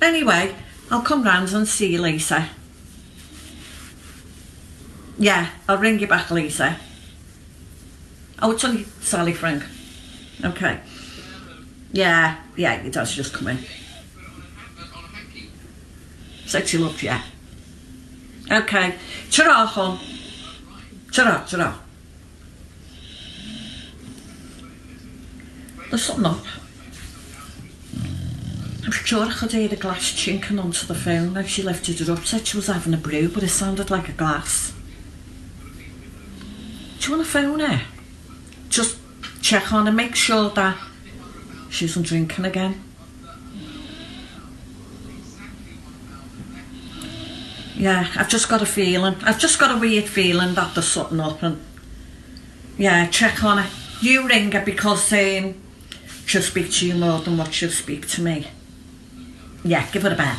Anyway, I'll come round and see you, Lisa. Yeah, I'll ring you back, Lisa. Oh, it's only Sally Frank. Okay. Yeah, your dad's just come in. Sexy love, yeah. Okay. Ta-ra, hon. Ta-ra. There's something up. I'm sure I could hear the glass chinking onto the phone as she lifted it up. Said she was having a brew, but it sounded like a glass. Do you want to phone her? Just check on her, make sure that she isn't drinking again. Yeah, I've just got a weird feeling that there's something up, and yeah, check on her. You ring her because she'll speak to you more than what she'll speak to me. Yeah, give her a bell.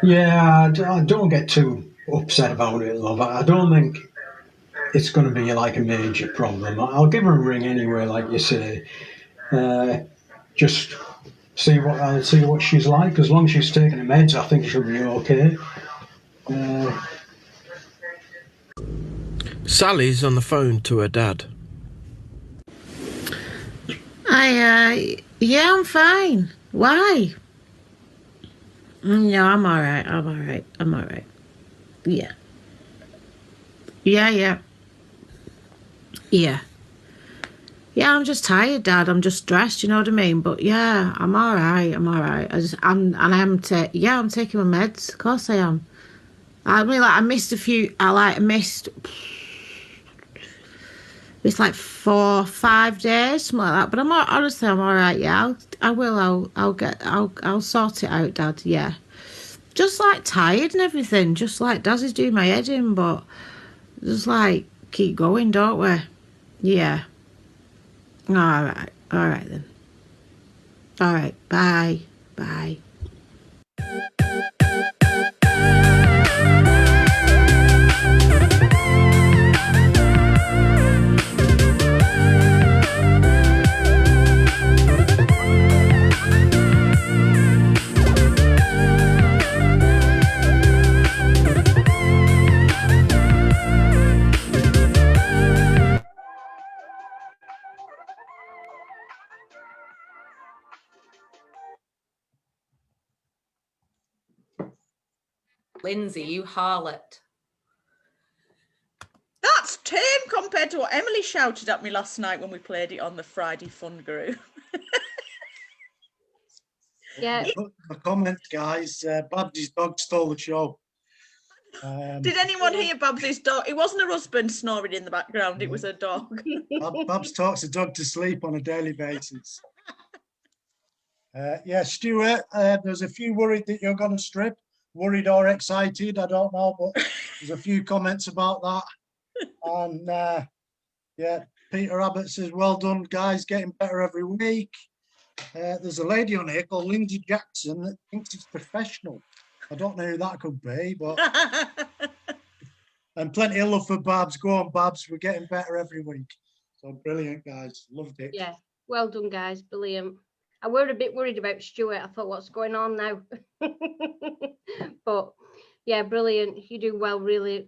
Yeah, I don't get too upset about it, love. I don't think it's going to be like a major problem. I'll give her a ring anyway, like you say. Just see what she's like. As long as she's taking the meds, I think she'll be okay. Sally's on the phone to her dad. Yeah, I'm fine. Why? No, I'm all right. I'm all right. Yeah. Yeah. Yeah, I'm just tired, Dad. I'm just stressed, you know what I mean? But yeah, I'm all right. I'm taking my meds. Of course I am. I mean, like, I missed it's like 4 or 5 days, something like that. But honestly, I'm all right. Yeah, I'll sort it out, Dad. Yeah, just like tired and everything. Just like Daz is doing my head in, but just like keep going, don't we? Yeah. All right then. All right, bye. Lindsay, you harlot. That's tame compared to what Emily shouted at me last night when we played it on the Friday Fun group. Yeah. The comments, guys. Babsy's dog stole the show. Did anyone hear Babsy's dog? It wasn't her husband snoring in the background, it was a dog. Babs talks a dog to sleep on a daily basis. Yeah, Stuart, there's a few worried that you're going to strip. Worried or excited, I don't know, but there's a few comments about that. And yeah, Peter Abbott says, well done, guys, getting better every week. There's a lady on here called Linzi Jackson that thinks it's professional. I don't know who that could be, but and plenty of love for Babs. Go on, Babs, we're getting better every week. So brilliant, guys. Loved it. Yeah, well done, guys. Brilliant. I were a bit worried about Stuart. I thought, what's going on now? But yeah, brilliant. You do well, really.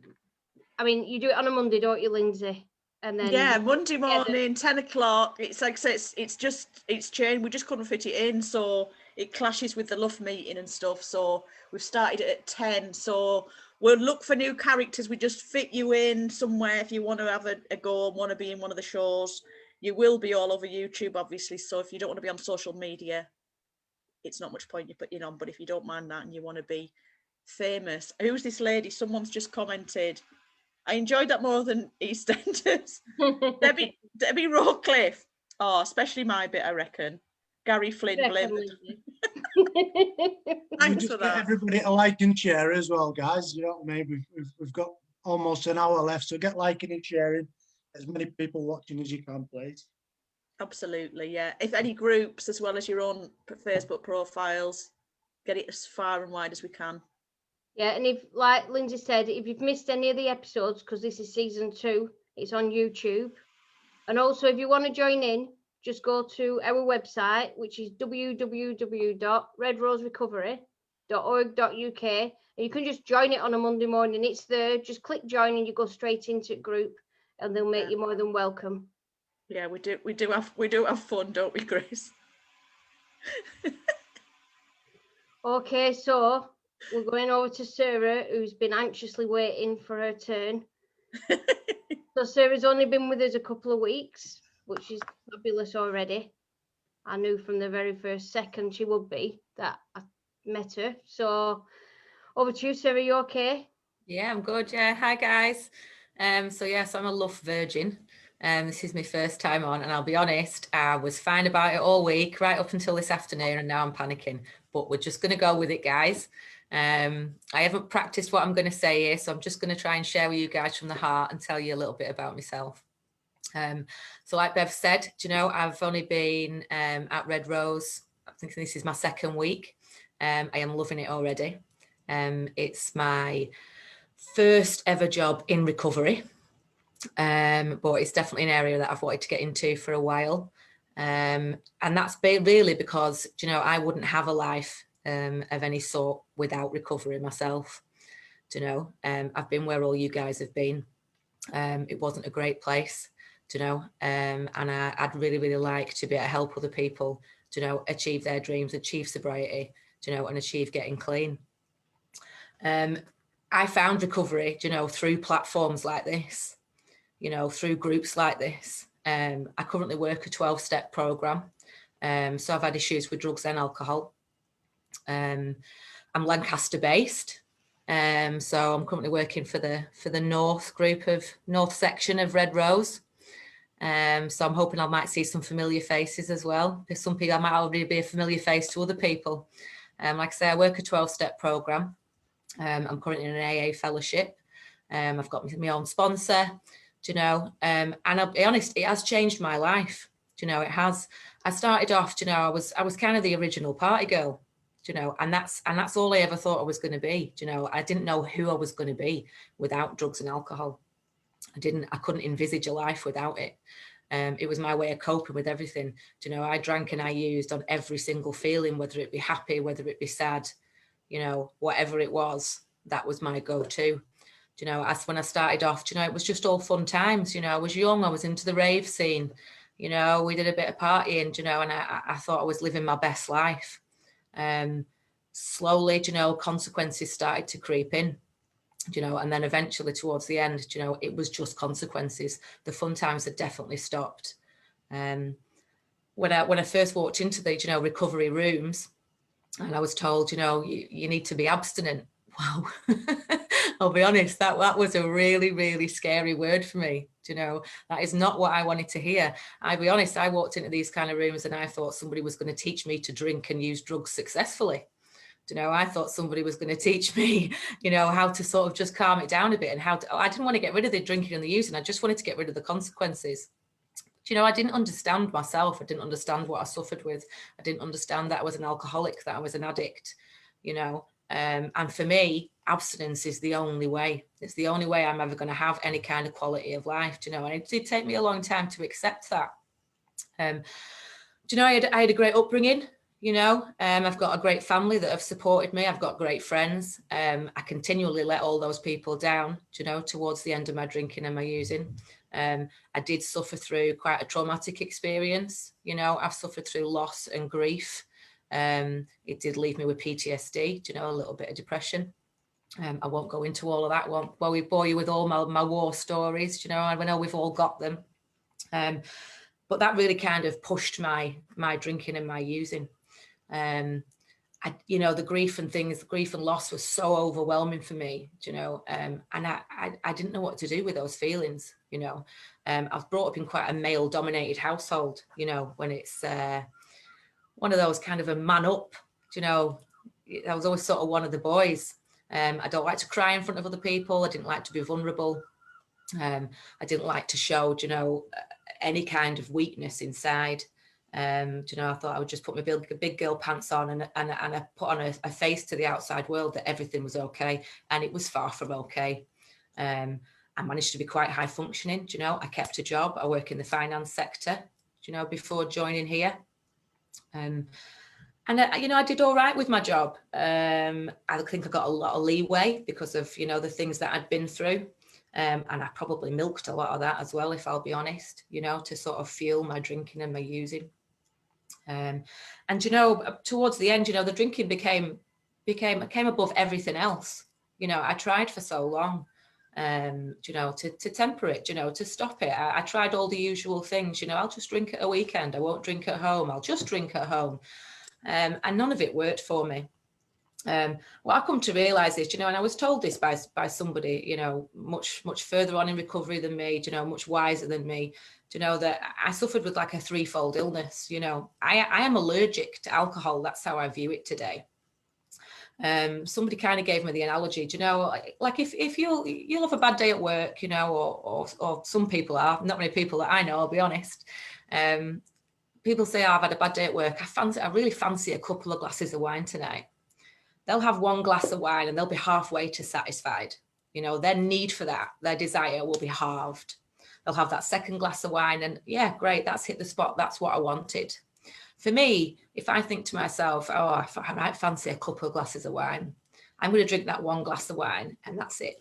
I mean, you do it on a Monday, don't you, Lindsay? And then yeah, Monday morning, 10 o'clock. It's like, so it's changed. We just couldn't fit it in, so it clashes with the LUF meeting and stuff. So we've started it at 10. So we'll look for new characters. We just fit you in somewhere if you want to have a go and want to be in one of the shows. You will be all over YouTube, obviously. So if you don't want to be on social media, it's not much point you putting on. But if you don't mind that and you want to be famous, who's this lady? Someone's just commented, I enjoyed that more than EastEnders. Debbie Rawcliffe. Oh, especially my bit, I reckon. Gary Flynn blamed. Thanks for that. Everybody to like and share as well, guys. You know what I mean? We've got almost an hour left, so get liking and sharing. As many people watching as you can, please. Absolutely, yeah. If any groups, as well as your own Facebook profiles, get it as far and wide as we can. Yeah, and if, like Lindsay said, if you've missed any of the episodes, because this is season 2, it's on YouTube. And also, if you want to join in, just go to our website, which is www.redroserecovery.org.uk. And you can just join it on a Monday morning. It's there. Just click join and you go straight into the group, and they'll make you more than welcome. Yeah, we do have fun, don't we, Grace? Okay, so we're going over to Sarah, who's been anxiously waiting for her turn. So Sarah's only been with us a couple of weeks, which is fabulous already. I knew from the very first second she would be that I met her. So over to you, Sarah. You okay? Yeah, I'm good. Yeah, hi guys. So yes, I'm a LUF virgin. This is my first time on, and I'll be honest, I was fine about it all week, right up until this afternoon, and now I'm panicking. But we're just going to go with it, guys. I haven't practiced what I'm going to say here, so I'm just going to try and share with you guys from the heart and tell you a little bit about myself. So like Bev said, do you know, I've only been at Red Rose, I think this is my 2nd week. I am loving it already. It's my first ever job in recovery, but it's definitely an area that I've wanted to get into for a while. And that's really because, you know, I wouldn't have a life of any sort without recovery myself. You know, I've been where all you guys have been. It wasn't a great place, you know, and I'd really, really like to be able to help other people, you know, achieve their dreams, achieve sobriety, you know, and achieve getting clean. I found recovery, you know, through platforms like this, you know, through groups like this. I currently work a 12-step program. So I've had issues with drugs and alcohol. I'm Lancaster based. So I'm currently working for the North section of Red Rose. So I'm hoping I might see some familiar faces as well. There's some people I might already be a familiar face to other people. Like I say, I work a 12-step program. I'm currently in an AA fellowship. I've got my own sponsor, you know, and I'll be honest, it has changed my life. You know, it has. I started off, you know, I was kind of the original party girl, you know, and that's all I ever thought I was going to be. You know, I didn't know who I was going to be without drugs and alcohol. I couldn't envisage a life without it. It was my way of coping with everything. You know, I drank and I used on every single feeling, whether it be happy, whether it be sad, you know, whatever it was, that was my go-to. You know, as when I started off, you know, it was just all fun times. You know, I was young, I was into the rave scene, you know, we did a bit of partying, you know, and I thought I was living my best life. Slowly, you know, consequences started to creep in, you know, and then eventually towards the end, you know, it was just consequences. The fun times had definitely stopped. When I first walked into the, you know, recovery rooms, and I was told, you know, you need to be abstinent. Wow. I'll be honest, that was a really, really scary word for me. You know, that is not what I wanted to hear. I'll be honest, I walked into these kind of rooms and I thought somebody was going to teach me to drink and use drugs successfully. You know, I thought somebody was going to teach me, you know, how to sort of just calm it down a bit, and I didn't want to get rid of the drinking and the using. I just wanted to get rid of the consequences. You know, I didn't understand myself. I didn't understand what I suffered with. I didn't understand that I was an alcoholic, that I was an addict, you know. And for me, abstinence is the only way. It's the only way I'm ever going to have any kind of quality of life, you know. And it did take me a long time to accept that. You know, I had a great upbringing, you know. I've got a great family that have supported me. I've got great friends. I continually let all those people down, you know, towards the end of my drinking and my using. I did suffer through quite a traumatic experience. You know, I've suffered through loss and grief. It did leave me with PTSD, you know, a little bit of depression. I won't go into all of that. Won't bore you with all my war stories, you know. I know we've all got them. But that really kind of pushed my drinking and my using. You know, the grief and loss was so overwhelming for me, you know, and I didn't know what to do with those feelings, you know. I was brought up in quite a male-dominated household, you know, when it's one of those kind of a man up, you know. I was always sort of one of the boys. I don't like to cry in front of other people. I didn't like to be vulnerable. I didn't like to show, you know, any kind of weakness inside. You know, I thought I would just put my big girl pants on and I put on a face to the outside world that everything was okay, and it was far from okay. I managed to be quite high functioning. You know, I kept a job. I work in the finance sector, you know, before joining here. And you know, I did all right with my job. I think I got a lot of leeway because of, you know, the things that I'd been through. And I probably milked a lot of that as well, if I'll be honest, you know, to sort of fuel my drinking and my using. And, you know, towards the end, you know, the drinking came above everything else. You know, I tried for so long, you know, to temper it, you know, to stop it. I tried all the usual things, you know, I'll just drink at a weekend. I won't drink at home. I'll just drink at home. And none of it worked for me. What I come to realise is, you know, and I was told this by somebody, you know, much further on in recovery than me, you know, much wiser than me, you know, that I suffered with like a threefold illness. You know, I am allergic to alcohol. That's how I view it today. Somebody kind of gave me the analogy, you know, like if you'll have a bad day at work, you know, or some people are, not many people that I know, I'll be honest. People say, oh, I've had a bad day at work. I really fancy a couple of glasses of wine tonight. They'll have one glass of wine and they'll be halfway to satisfied. You know, their need for that, their desire will be halved. they'll have that second glass of wine and yeah, great, that's hit the spot. That's what I wanted. For me, if I think to myself, oh, I might fancy a couple of glasses of wine, I'm going to drink that one glass of wine and that's it.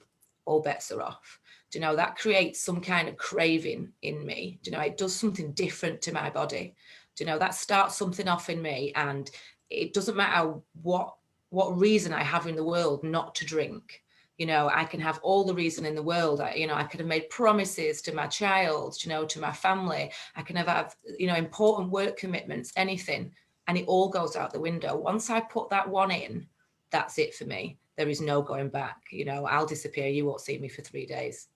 All bets are off. Do you know, that creates some kind of craving in me. Do you know, it does something different to my body. Do you know, that starts something off in me, and it doesn't matter what reason I have in the world not to drink. You know, I can have all the reason in the world. I could have made promises to my child, you know, to my family. I can have, you know, important work commitments, anything, and it all goes out the window. Once I put that one in, that's it for me. There is no going back. You know, I'll disappear. You won't see me for 3 days.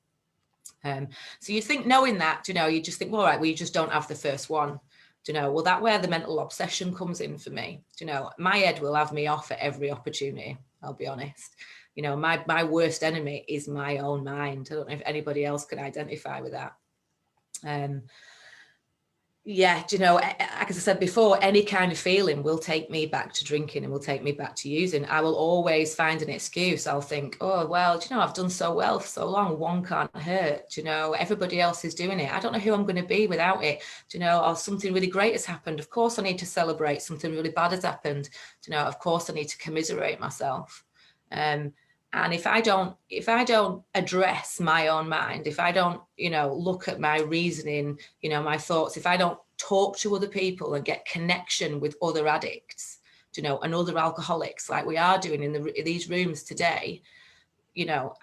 So you think, knowing that, you know, you just think, well, all right, well, you just don't have the first one. Do you know, well, that's where the mental obsession comes in for me. Do you know, my head will have me off at every opportunity. I'll be honest. You know, my worst enemy is my own mind. I don't know if anybody else can identify with that. Yeah, do you know, like I said before, any kind of feeling will take me back to drinking and will take me back to using. I will always find an excuse. I'll think, oh, well, do you know, I've done so well for so long. One can't hurt. Do you know, everybody else is doing it. I don't know who I'm going to be without it. Do you know, or something really great has happened. Of course, I need to celebrate. Something really bad has happened. Do you know, of course, I need to commiserate myself. And if I don't address my own mind, if I don't, you know, look at my reasoning, you know, my thoughts, if I don't talk to other people and get connection with other addicts, you know, and other alcoholics like we are doing in these rooms today, you know,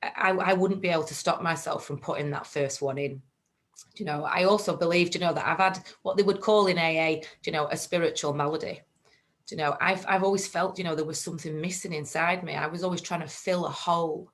I wouldn't be able to stop myself from putting that first one in. You know, I also believe, you know, that I've had what they would call in AA, you know, a spiritual malady. You know, I've always felt, you know, there was something missing inside me. I was always trying to fill a hole.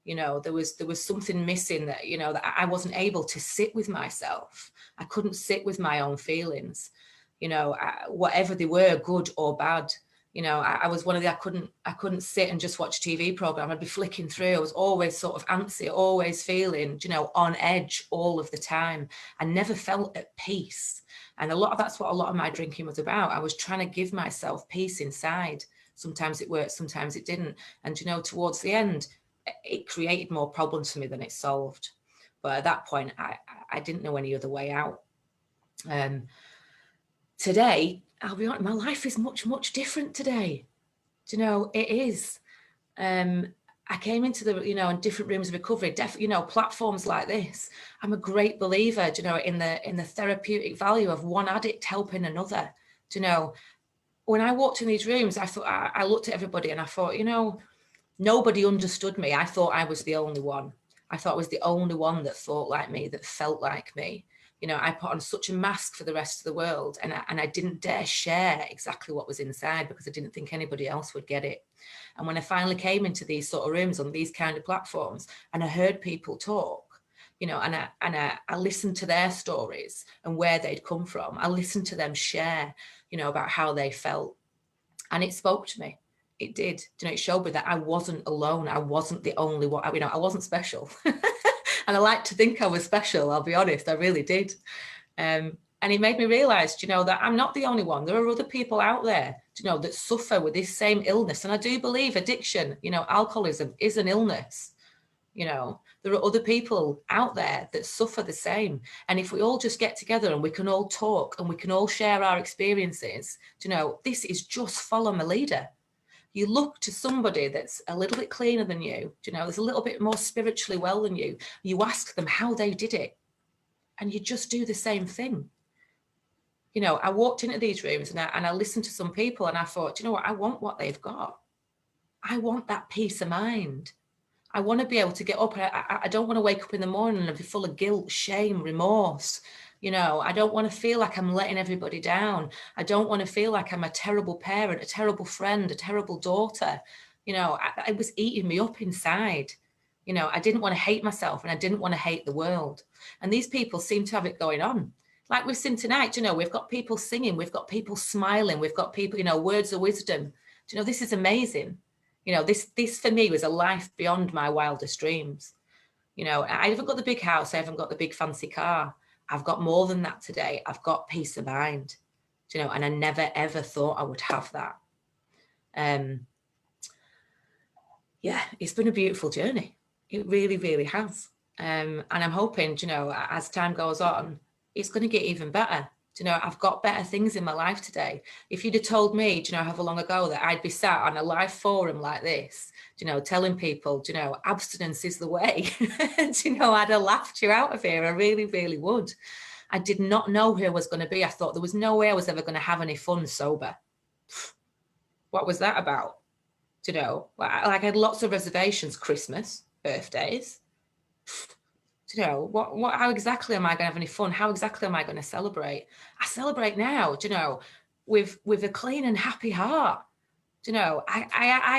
You know, there was something missing that, you know, that I wasn't able to sit with myself. I couldn't sit with my own feelings, you know, whatever they were, good or bad. You know, I was one of the, I couldn't sit and just watch a TV program. I'd be flicking through. I was always sort of antsy, always feeling, you know, on edge all of the time. I never felt at peace. And that's what a lot of my drinking was about. I was trying to give myself peace inside. Sometimes it worked, sometimes it didn't. And, you know, towards the end, it created more problems for me than it solved. But at that point, I didn't know any other way out. Today, I'll be honest, my life is much, much different today. Do you know, it is. I came into the, you know, in different rooms of recovery, you know, platforms like this. I'm a great believer, you know, in the therapeutic value of one addict helping another. Do you know, when I walked in these rooms, I thought, I looked at everybody and I thought, you know, nobody understood me. I thought I was the only one. I thought I was the only one that thought like me, that felt like me. You know, I put on such a mask for the rest of the world, and I didn't dare share exactly what was inside because I didn't think anybody else would get it. And when I finally came into these sort of rooms on these kind of platforms and I heard people talk, you know, and I listened to their stories and where they'd come from. I listened to them share, you know, about how they felt, and it spoke to me. It did. You know, it showed me that I wasn't alone. I wasn't the only one. You know, I wasn't special. And I like to think I was special, I'll be honest, I really did. And it made me realise, you know, that I'm not the only one. There are other people out there, you know, that suffer with this same illness. And I do believe addiction, you know, alcoholism is an illness. You know, there are other people out there that suffer the same. And if we all just get together and we can all talk and we can all share our experiences, you know, this is just follow my leader. You look to somebody that's a little bit cleaner than you, you know, there's a little bit more spiritually well than you. You ask them how they did it, and you just do the same thing. You know, I walked into these rooms and I listened to some people and I thought, you know what, I want what they've got. I want that peace of mind. I want to be able to get up. I don't want to wake up in the morning and be full of guilt, shame, remorse. You know, I don't want to feel like I'm letting everybody down. I don't want to feel like I'm a terrible parent, a terrible friend, a terrible daughter. You know, it was eating me up inside. You know, I didn't want to hate myself and I didn't want to hate the world. And these people seem to have it going on. Like we've seen tonight, you know, we've got people singing, we've got people smiling, we've got people, you know, words of wisdom. Do you know, this is amazing. You know, this for me was a life beyond my wildest dreams. You know, I haven't got the big house, I haven't got the big fancy car. I've got more than that today. I've got peace of mind, you know, and I never, ever thought I would have that. Yeah, it's been a beautiful journey. It really, really has. And I'm hoping, you know, as time goes on, it's going to get even better. Do you know, I've got better things in my life today. If you'd have told me, do you know, however long ago that I'd be sat on a live forum like this, do you know, telling people, do you know, abstinence is the way, do you know, I'd have laughed you out of here. I really, really would. I did not know who I was going to be. I thought there was no way I was ever going to have any fun sober. What was that about? Do you know, like I had lots of reservations, Christmas, birthdays. You know, how exactly am I going to have any fun? How exactly am I going to celebrate? I celebrate now, do you know, with a clean and happy heart. Do you know, I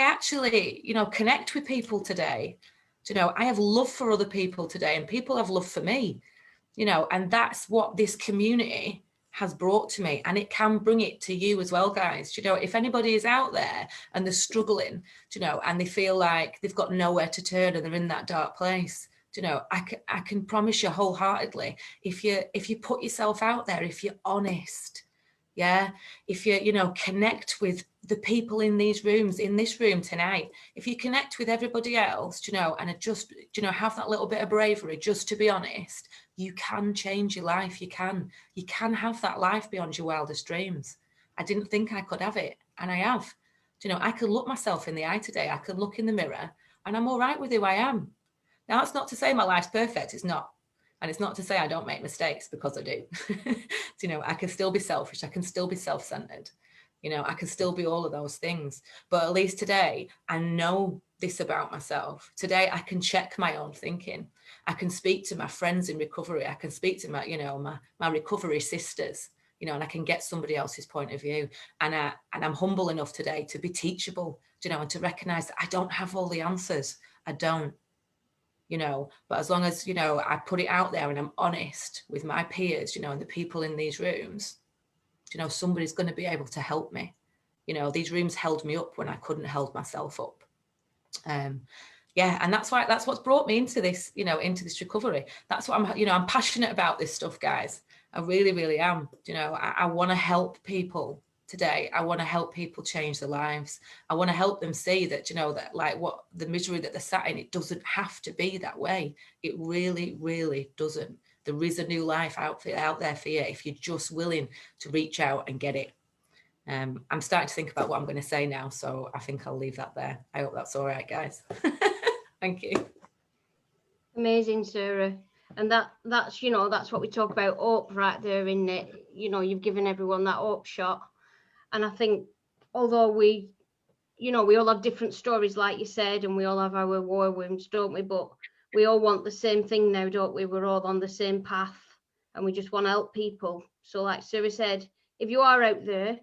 actually, you know, connect with people today. Do you know, I have love for other people today, and people have love for me, you know, and that's what this community has brought to me, and it can bring it to you as well, guys. Do you know, if anybody is out there and they're struggling, do you know, and they feel like they've got nowhere to turn and they're in that dark place, you know, I can promise you wholeheartedly, if you put yourself out there, if you're honest, yeah, if you know, connect with the people in these rooms, in this room tonight, if you connect with everybody else, you know, and just, you know, have that little bit of bravery just to be honest, you can change your life. You can have that life beyond your wildest dreams. I didn't think I could have it, and I have. You know, I can look myself in the eye today. I can look in the mirror and I'm all right with who I am. Now, that's not to say my life's perfect. It's not. And it's not to say I don't make mistakes, because I do. You know, I can still be selfish. I can still be self-centered. You know, I can still be all of those things. But at least today, I know this about myself. Today, I can check my own thinking. I can speak to my friends in recovery. I can speak to my, you know, my recovery sisters, you know, and I can get somebody else's point of view. And I'm humble enough today to be teachable, you know, and to recognize that I don't have all the answers. I don't. You know, but as long as, you know, I put it out there and I'm honest with my peers, you know, and the people in these rooms, you know, somebody's going to be able to help me. You know, these rooms held me up when I couldn't hold myself up. Yeah, and that's what's brought me into this, you know, into this recovery. That's what I'm, you know, I'm passionate about this stuff, guys. I really, really am. You know, I want to help people today. I want to help people change their lives. I want to help them see that, you know, that like what the misery that they're sat in, it doesn't have to be that way. It really, really doesn't. There is a new life out there for you if you're just willing to reach out and get it. I'm starting to think about what I'm going to say now, so I think I'll leave that there. I hope that's all right, guys. Thank you. Amazing, Sarah. And that's, you know, that's what we talk about, hope right there, in it. You know, you've given everyone that hope shot. And I think, although we, you know, we all have different stories, like you said, and we all have our war wounds, don't we? But we all want the same thing now, don't we? We're all on the same path, and we just want to help people. So like Sarah said, if you are out there,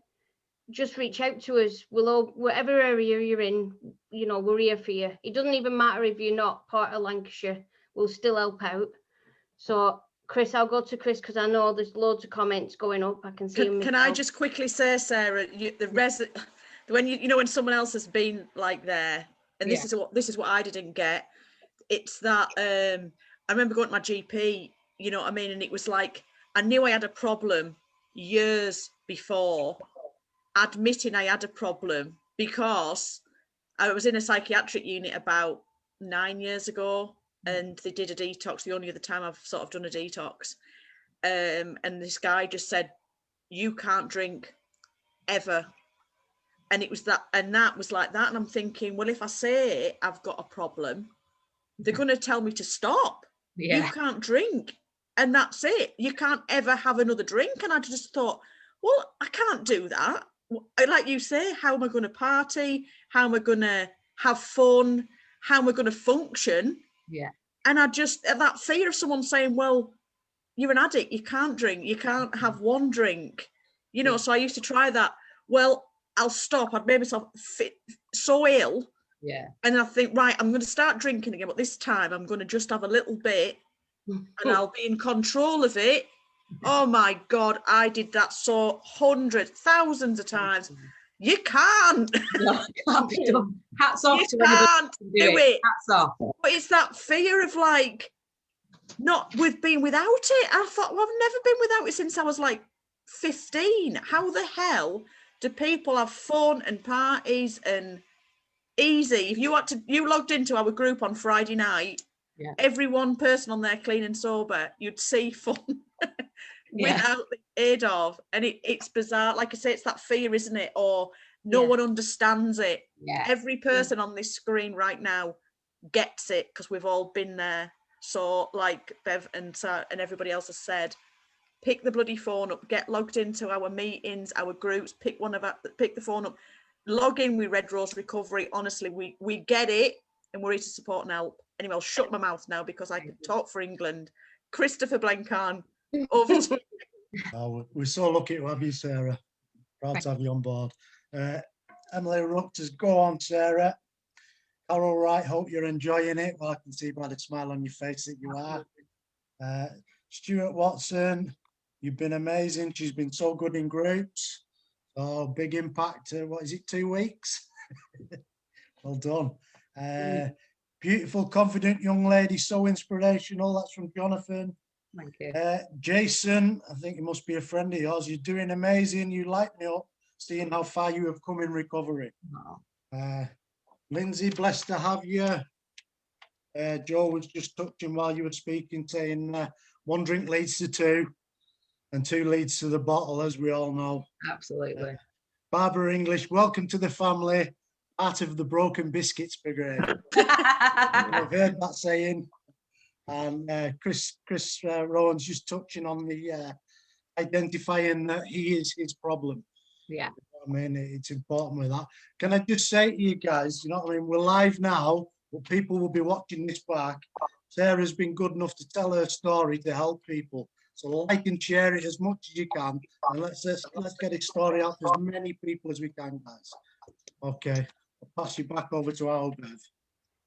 just reach out to us. We'll all, whatever area you're in, you know, we're here for you. It doesn't even matter if you're not part of Lancashire, we'll still help out. So Chris, I'll go to Chris because I know there's loads of comments going up. I can see them. Can I just quickly say, Sarah, when you know, when someone else has been like there, and this is what I didn't get. It's that I remember going to my GP, you know what I mean, and it was like I knew I had a problem years before admitting I had a problem, because I was in a psychiatric unit about 9 years ago, and they did a detox, the only other time I've sort of done a detox. And this guy just said, you can't drink ever. And it was that, and that was like that. And I'm thinking, well, if I say I've got a problem, they're going to tell me to stop. Yeah. You can't drink. And that's it. You can't ever have another drink. And I just thought, well, I can't do that. Like you say, how am I going to party? How am I going to have fun? How am I going to function? Yeah. And I just, that fear of someone saying, well, you're an addict, you can't drink, you can't have one drink, you know. So I used to try that. Well, I'll stop. I'd made myself so ill. Yeah. And I think, right, I'm going to start drinking again, but this time I'm going to just have a little bit and I'll be in control of it. Oh my God, I did that so hundreds, thousands of times. You can't. No, it can't be done. Hats off to can't do it. Hats off. But it's that fear of like, not with being without it. I thought, well, I've never been without it since I was like 15. How the hell do people have fun and parties and easy? If you logged into our group on Friday night, Yeah. every one person on there clean and sober, you'd see fun Yeah. without the aid of. And it's bizarre. Like I say, it's that fear, isn't it? Or no Yeah. one understands it. Yeah. Every person on this screen right now gets it because we've all been there. So like Bev and everybody else has said, pick the bloody phone up, get logged into our meetings, our groups, pick the phone up, log in with Red Rose Recovery. Honestly, we get it and we're here to support and help. Anyway, I'll shut my mouth now because I can talk for England. Christopher Blencarn, over to you. Oh, we're so lucky to have you, Sarah. Proud to have you on board. Emily Rooks, go on, Sarah. Carol Wright, hope you're enjoying it. Well, I can see by the smile on your face that you are. Stuart Watson, you've been amazing. She's been so good in groups. So big impact. What is it, 2 weeks? Well done. Beautiful, confident young lady, so inspirational. That's from Jonathan. Thank you. Jason, I think you must be a friend of yours. You're doing amazing. You light me up, seeing how far you have come in recovery. Lindsay, blessed to have you. Joe was just touching while you were speaking, saying 1 drink leads to 2 and 2 leads to the bottle, as we all know. Absolutely. Barbara English, welcome to the family, part of the Broken Biscuits Brigade. I've heard that saying. And Chris Rowan's just touching on the identifying that he is his problem. Yeah. I mean, it's important with that. Can I just say to you guys, you know what I mean? We're live now, but people will be watching this back. Sarah's been good enough to tell her story to help people. So like and share it as much as you can. And let's get this story out to as many people as we can, guys. Okay, I'll pass you back over to our Bev.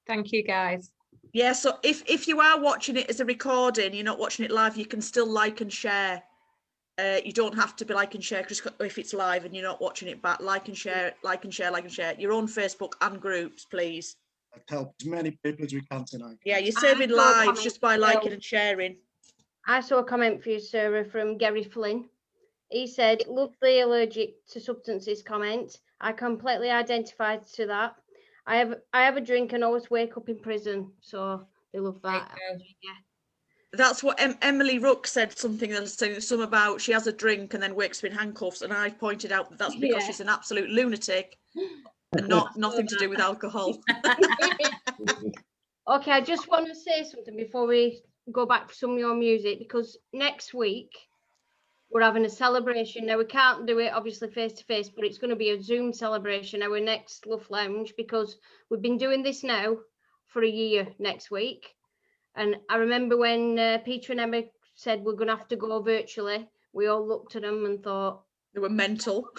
Thank you, guys. Yeah, so if you are watching it as a recording, you're not watching it live, you can still like and share. You don't have to be like and share because if it's live and you're not watching it back, like and share, like and share, like and share. Your own Facebook and groups, please. Let's help as many people as we can tonight. Yeah, you're saving lives just by liking and sharing. I saw a comment for you, Sarah, from Gary Flynn. He said, love the allergic to substances comment. I completely identified to that. I have a drink and always wake up in prison. So they love that. Yeah. That's what Emily Rook said, something some about she has a drink and then wakes up in handcuffs, and I pointed out that that's because she's an absolute lunatic and nothing to do with alcohol. Okay, I just want to say something before we go back for some of your music, because next week we're having a celebration. Now we can't do it obviously face to face, but it's going to be a Zoom celebration, our next LUF Lounge, because we've been doing this now for a year next week. And I remember when Peter and Emma said we're going to have to go virtually, we all looked at them and thought they were mental.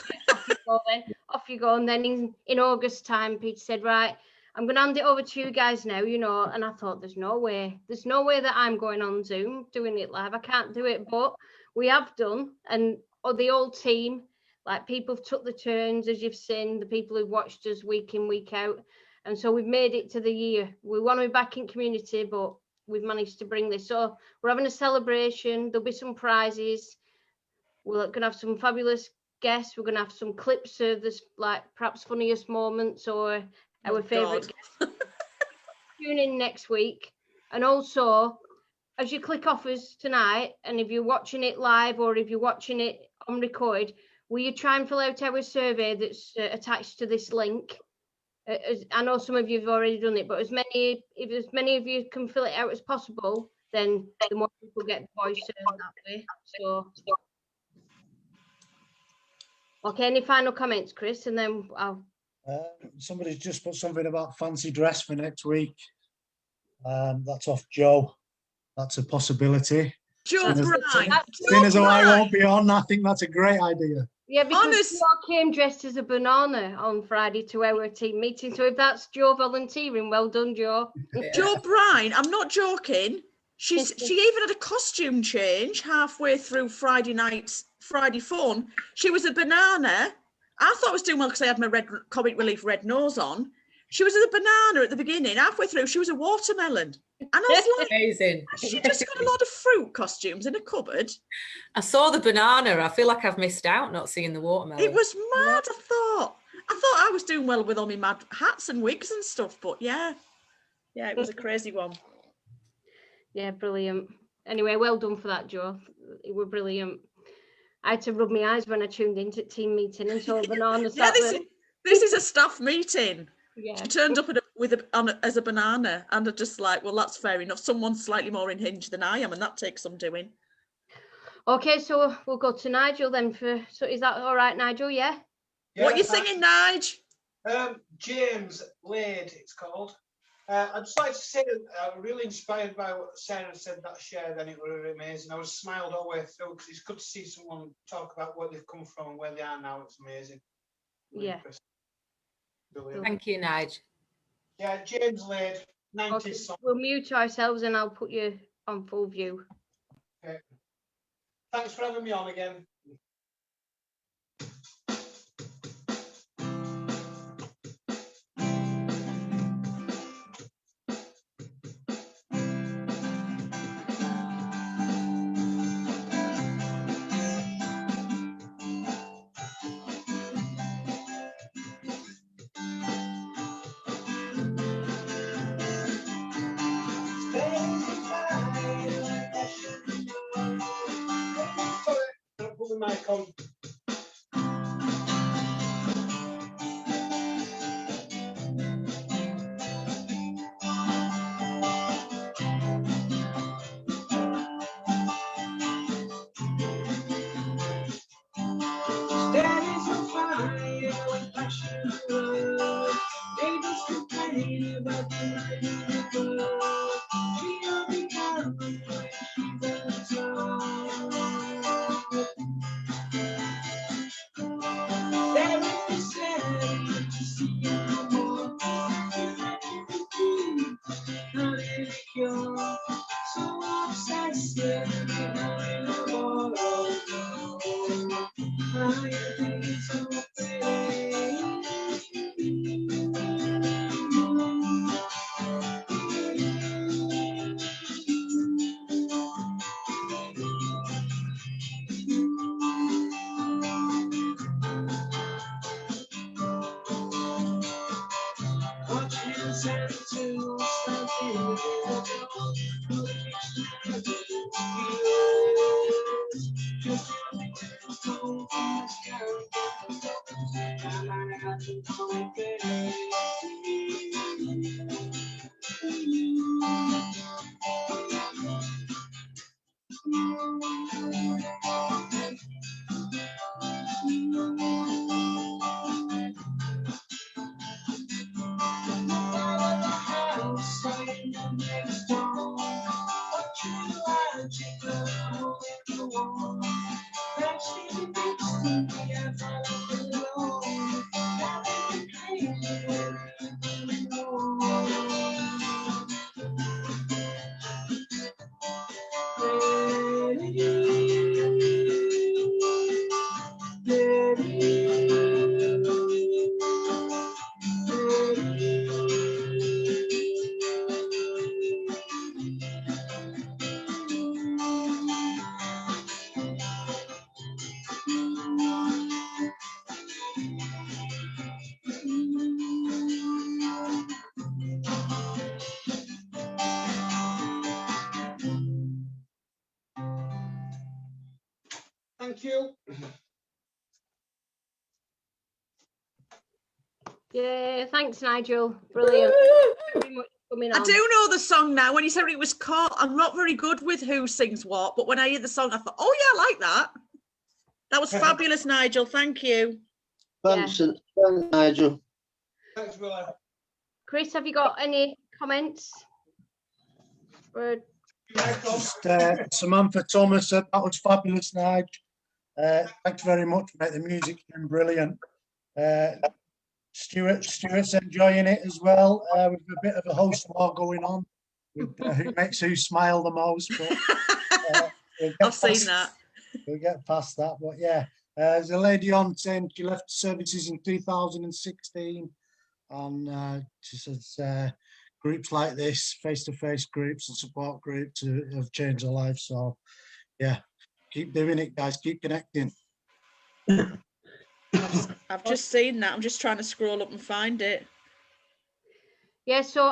Off you go. And then in August time, Peter said, right, I'm going to hand it over to you guys now, you know. And I thought, there's no way that I'm going on Zoom doing it live. I can't do it, but we have done. And the old team, like people have took the turns, as you've seen, the people who've watched us week in, week out. And so we've made it to the year. We want to be back in community, but we've managed to bring this. So we're having a celebration. There'll be some prizes. We're going to have some fabulous guests. We're going to have some clips of this, like perhaps funniest moments or our favourite guests. Tune in next week. And also, as you click off us tonight, and if you're watching it live or if you're watching it on record, will you try and fill out our survey that's attached to this link? I know some of you have already done it, but if as many of you can fill it out as possible, then the more people get the voice that way. So, okay, any final comments, Chris? And then I'll. Somebody's just put something about fancy dress for next week. That's off Joe. That's a possibility. Joe Bryan. Seeing as though I won't be on, I think that's a great idea. Yeah, because Joe came dressed as a banana on Friday to our team meeting. So if that's Joe volunteering, well done, Joe. Yeah. Joe Bryan, I'm not joking. She even had a costume change halfway through Friday fun. She was a banana. I thought I was doing well because I had my red comic relief red nose on. She was a banana at the beginning. Halfway through, she was a watermelon. And I was like, amazing. She just got a lot of fruit costumes in a cupboard. I saw the banana. I feel like I've missed out not seeing the watermelon. It was mad. I thought I was doing well with all my mad hats and wigs and stuff, but yeah, it was a crazy one. Yeah, brilliant. Anyway, well done for that, Joe. It were brilliant. I had to rub my eyes when I tuned into team meeting and saw banana Yeah, sat there. this is a staff meeting. Yeah. She turned up as a banana, and I just like, well, that's fair enough. Someone's slightly more unhinged than I am, and that takes some doing. Okay, so we'll go to Nigel then. So is that all right, Nigel? Yeah. What are you singing, Nige? James Lade, it's called. I'd just like to say that I was really inspired by what Sarah said, that share, then it was amazing. I was smiled all the way through because it's good to see someone talk about where they've come from and where they are now. It's amazing. Really Yeah. brilliant. Thank you, Nige. Yeah, James Lade, 90s Okay, song. we'll mute ourselves and I'll put you on full view. Okay. Thanks for having me on again. Don't put my mic on. Standing so fire with passion and love, able to complain about the life in the world. She only comes when she's at the top. There is the sadness to see you no more. Not in a cure, so obsessive, behind the wall. I think it's so pretty. Watching Santa to start feeling just told from the Thank you. Yeah, thanks, Nigel. Brilliant. Very much for coming I on. do know the song now. When you said it was caught, I'm not very good with who sings what, but when I hear the song, I thought, oh yeah, I like that. That was fabulous, Nigel. Thank you. Thanks, thanks, Nigel. Thanks, Willie. Chris, have you got any comments? Just Samantha Thomas said that was fabulous, Nige. Thanks very much, mate. The music's been brilliant. Stuart's enjoying it as well. With a bit of a host war going on with who makes who smile the most. But I've seen that. We'll get past that. But yeah, there's a lady on saying she left services in 2016, and she says groups like this, face-to-face groups and support groups have changed her life. So yeah, keep doing it, guys. Keep connecting. I've just seen that. I'm just trying to scroll up and find it. Yeah, so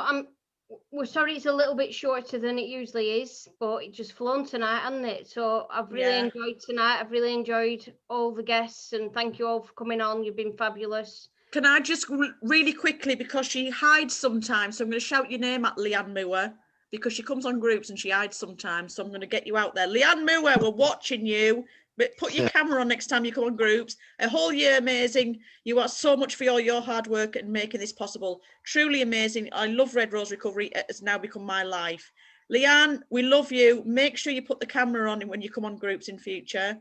we're sorry it's a little bit shorter than it usually is, but it just flown tonight, hasn't it? So I've really Yeah. enjoyed tonight. I've really enjoyed all the guests, and thank you all for coming on. You've been fabulous. Can I just really quickly, because she hides sometimes, so I'm going to shout your name at Leanne Moore, because she comes on groups and she hides sometimes, so I'm going to get you out there. Leanne Moore, we're watching you. But put your camera on next time you come on groups. A whole year amazing. You are so much for all your hard work and making this possible. Truly amazing. I love Red Rose Recovery. It has now become my life. Leanne, we love you. Make sure you put the camera on when you come on groups in future.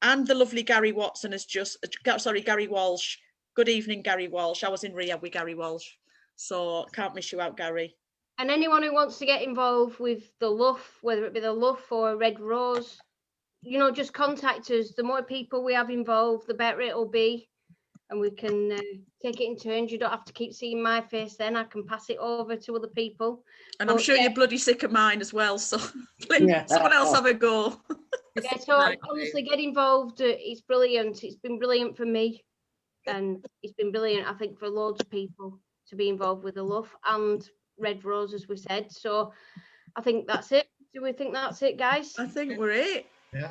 And the lovely Gary Watson has just, sorry, Gary Walsh. Good evening, Gary Walsh. I was in Riyadh with Gary Walsh. So can't miss you out, Gary. And anyone who wants to get involved with the LUF, whether it be the LUF or Red Rose, you know, just contact us. The more people we have involved, the better it'll be, and we can take it in turns. You don't have to keep seeing my face then. I can pass it over to other people. And I'm sure you're bloody sick of mine as well, so please, someone else have a go. Yeah, so honestly, get involved. It's brilliant. It's been brilliant for me, and it's been brilliant, I think, for loads of people to be involved with the LUF and Red Rose, as we said. So I think that's it. Do we think that's it, guys? I think we're it. Yeah.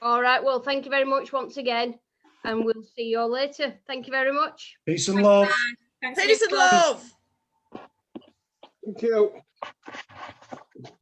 All right. Well, thank you very much once again, and we'll see you all later. Thank you very much. Peace and love. Peace and love. Thank you.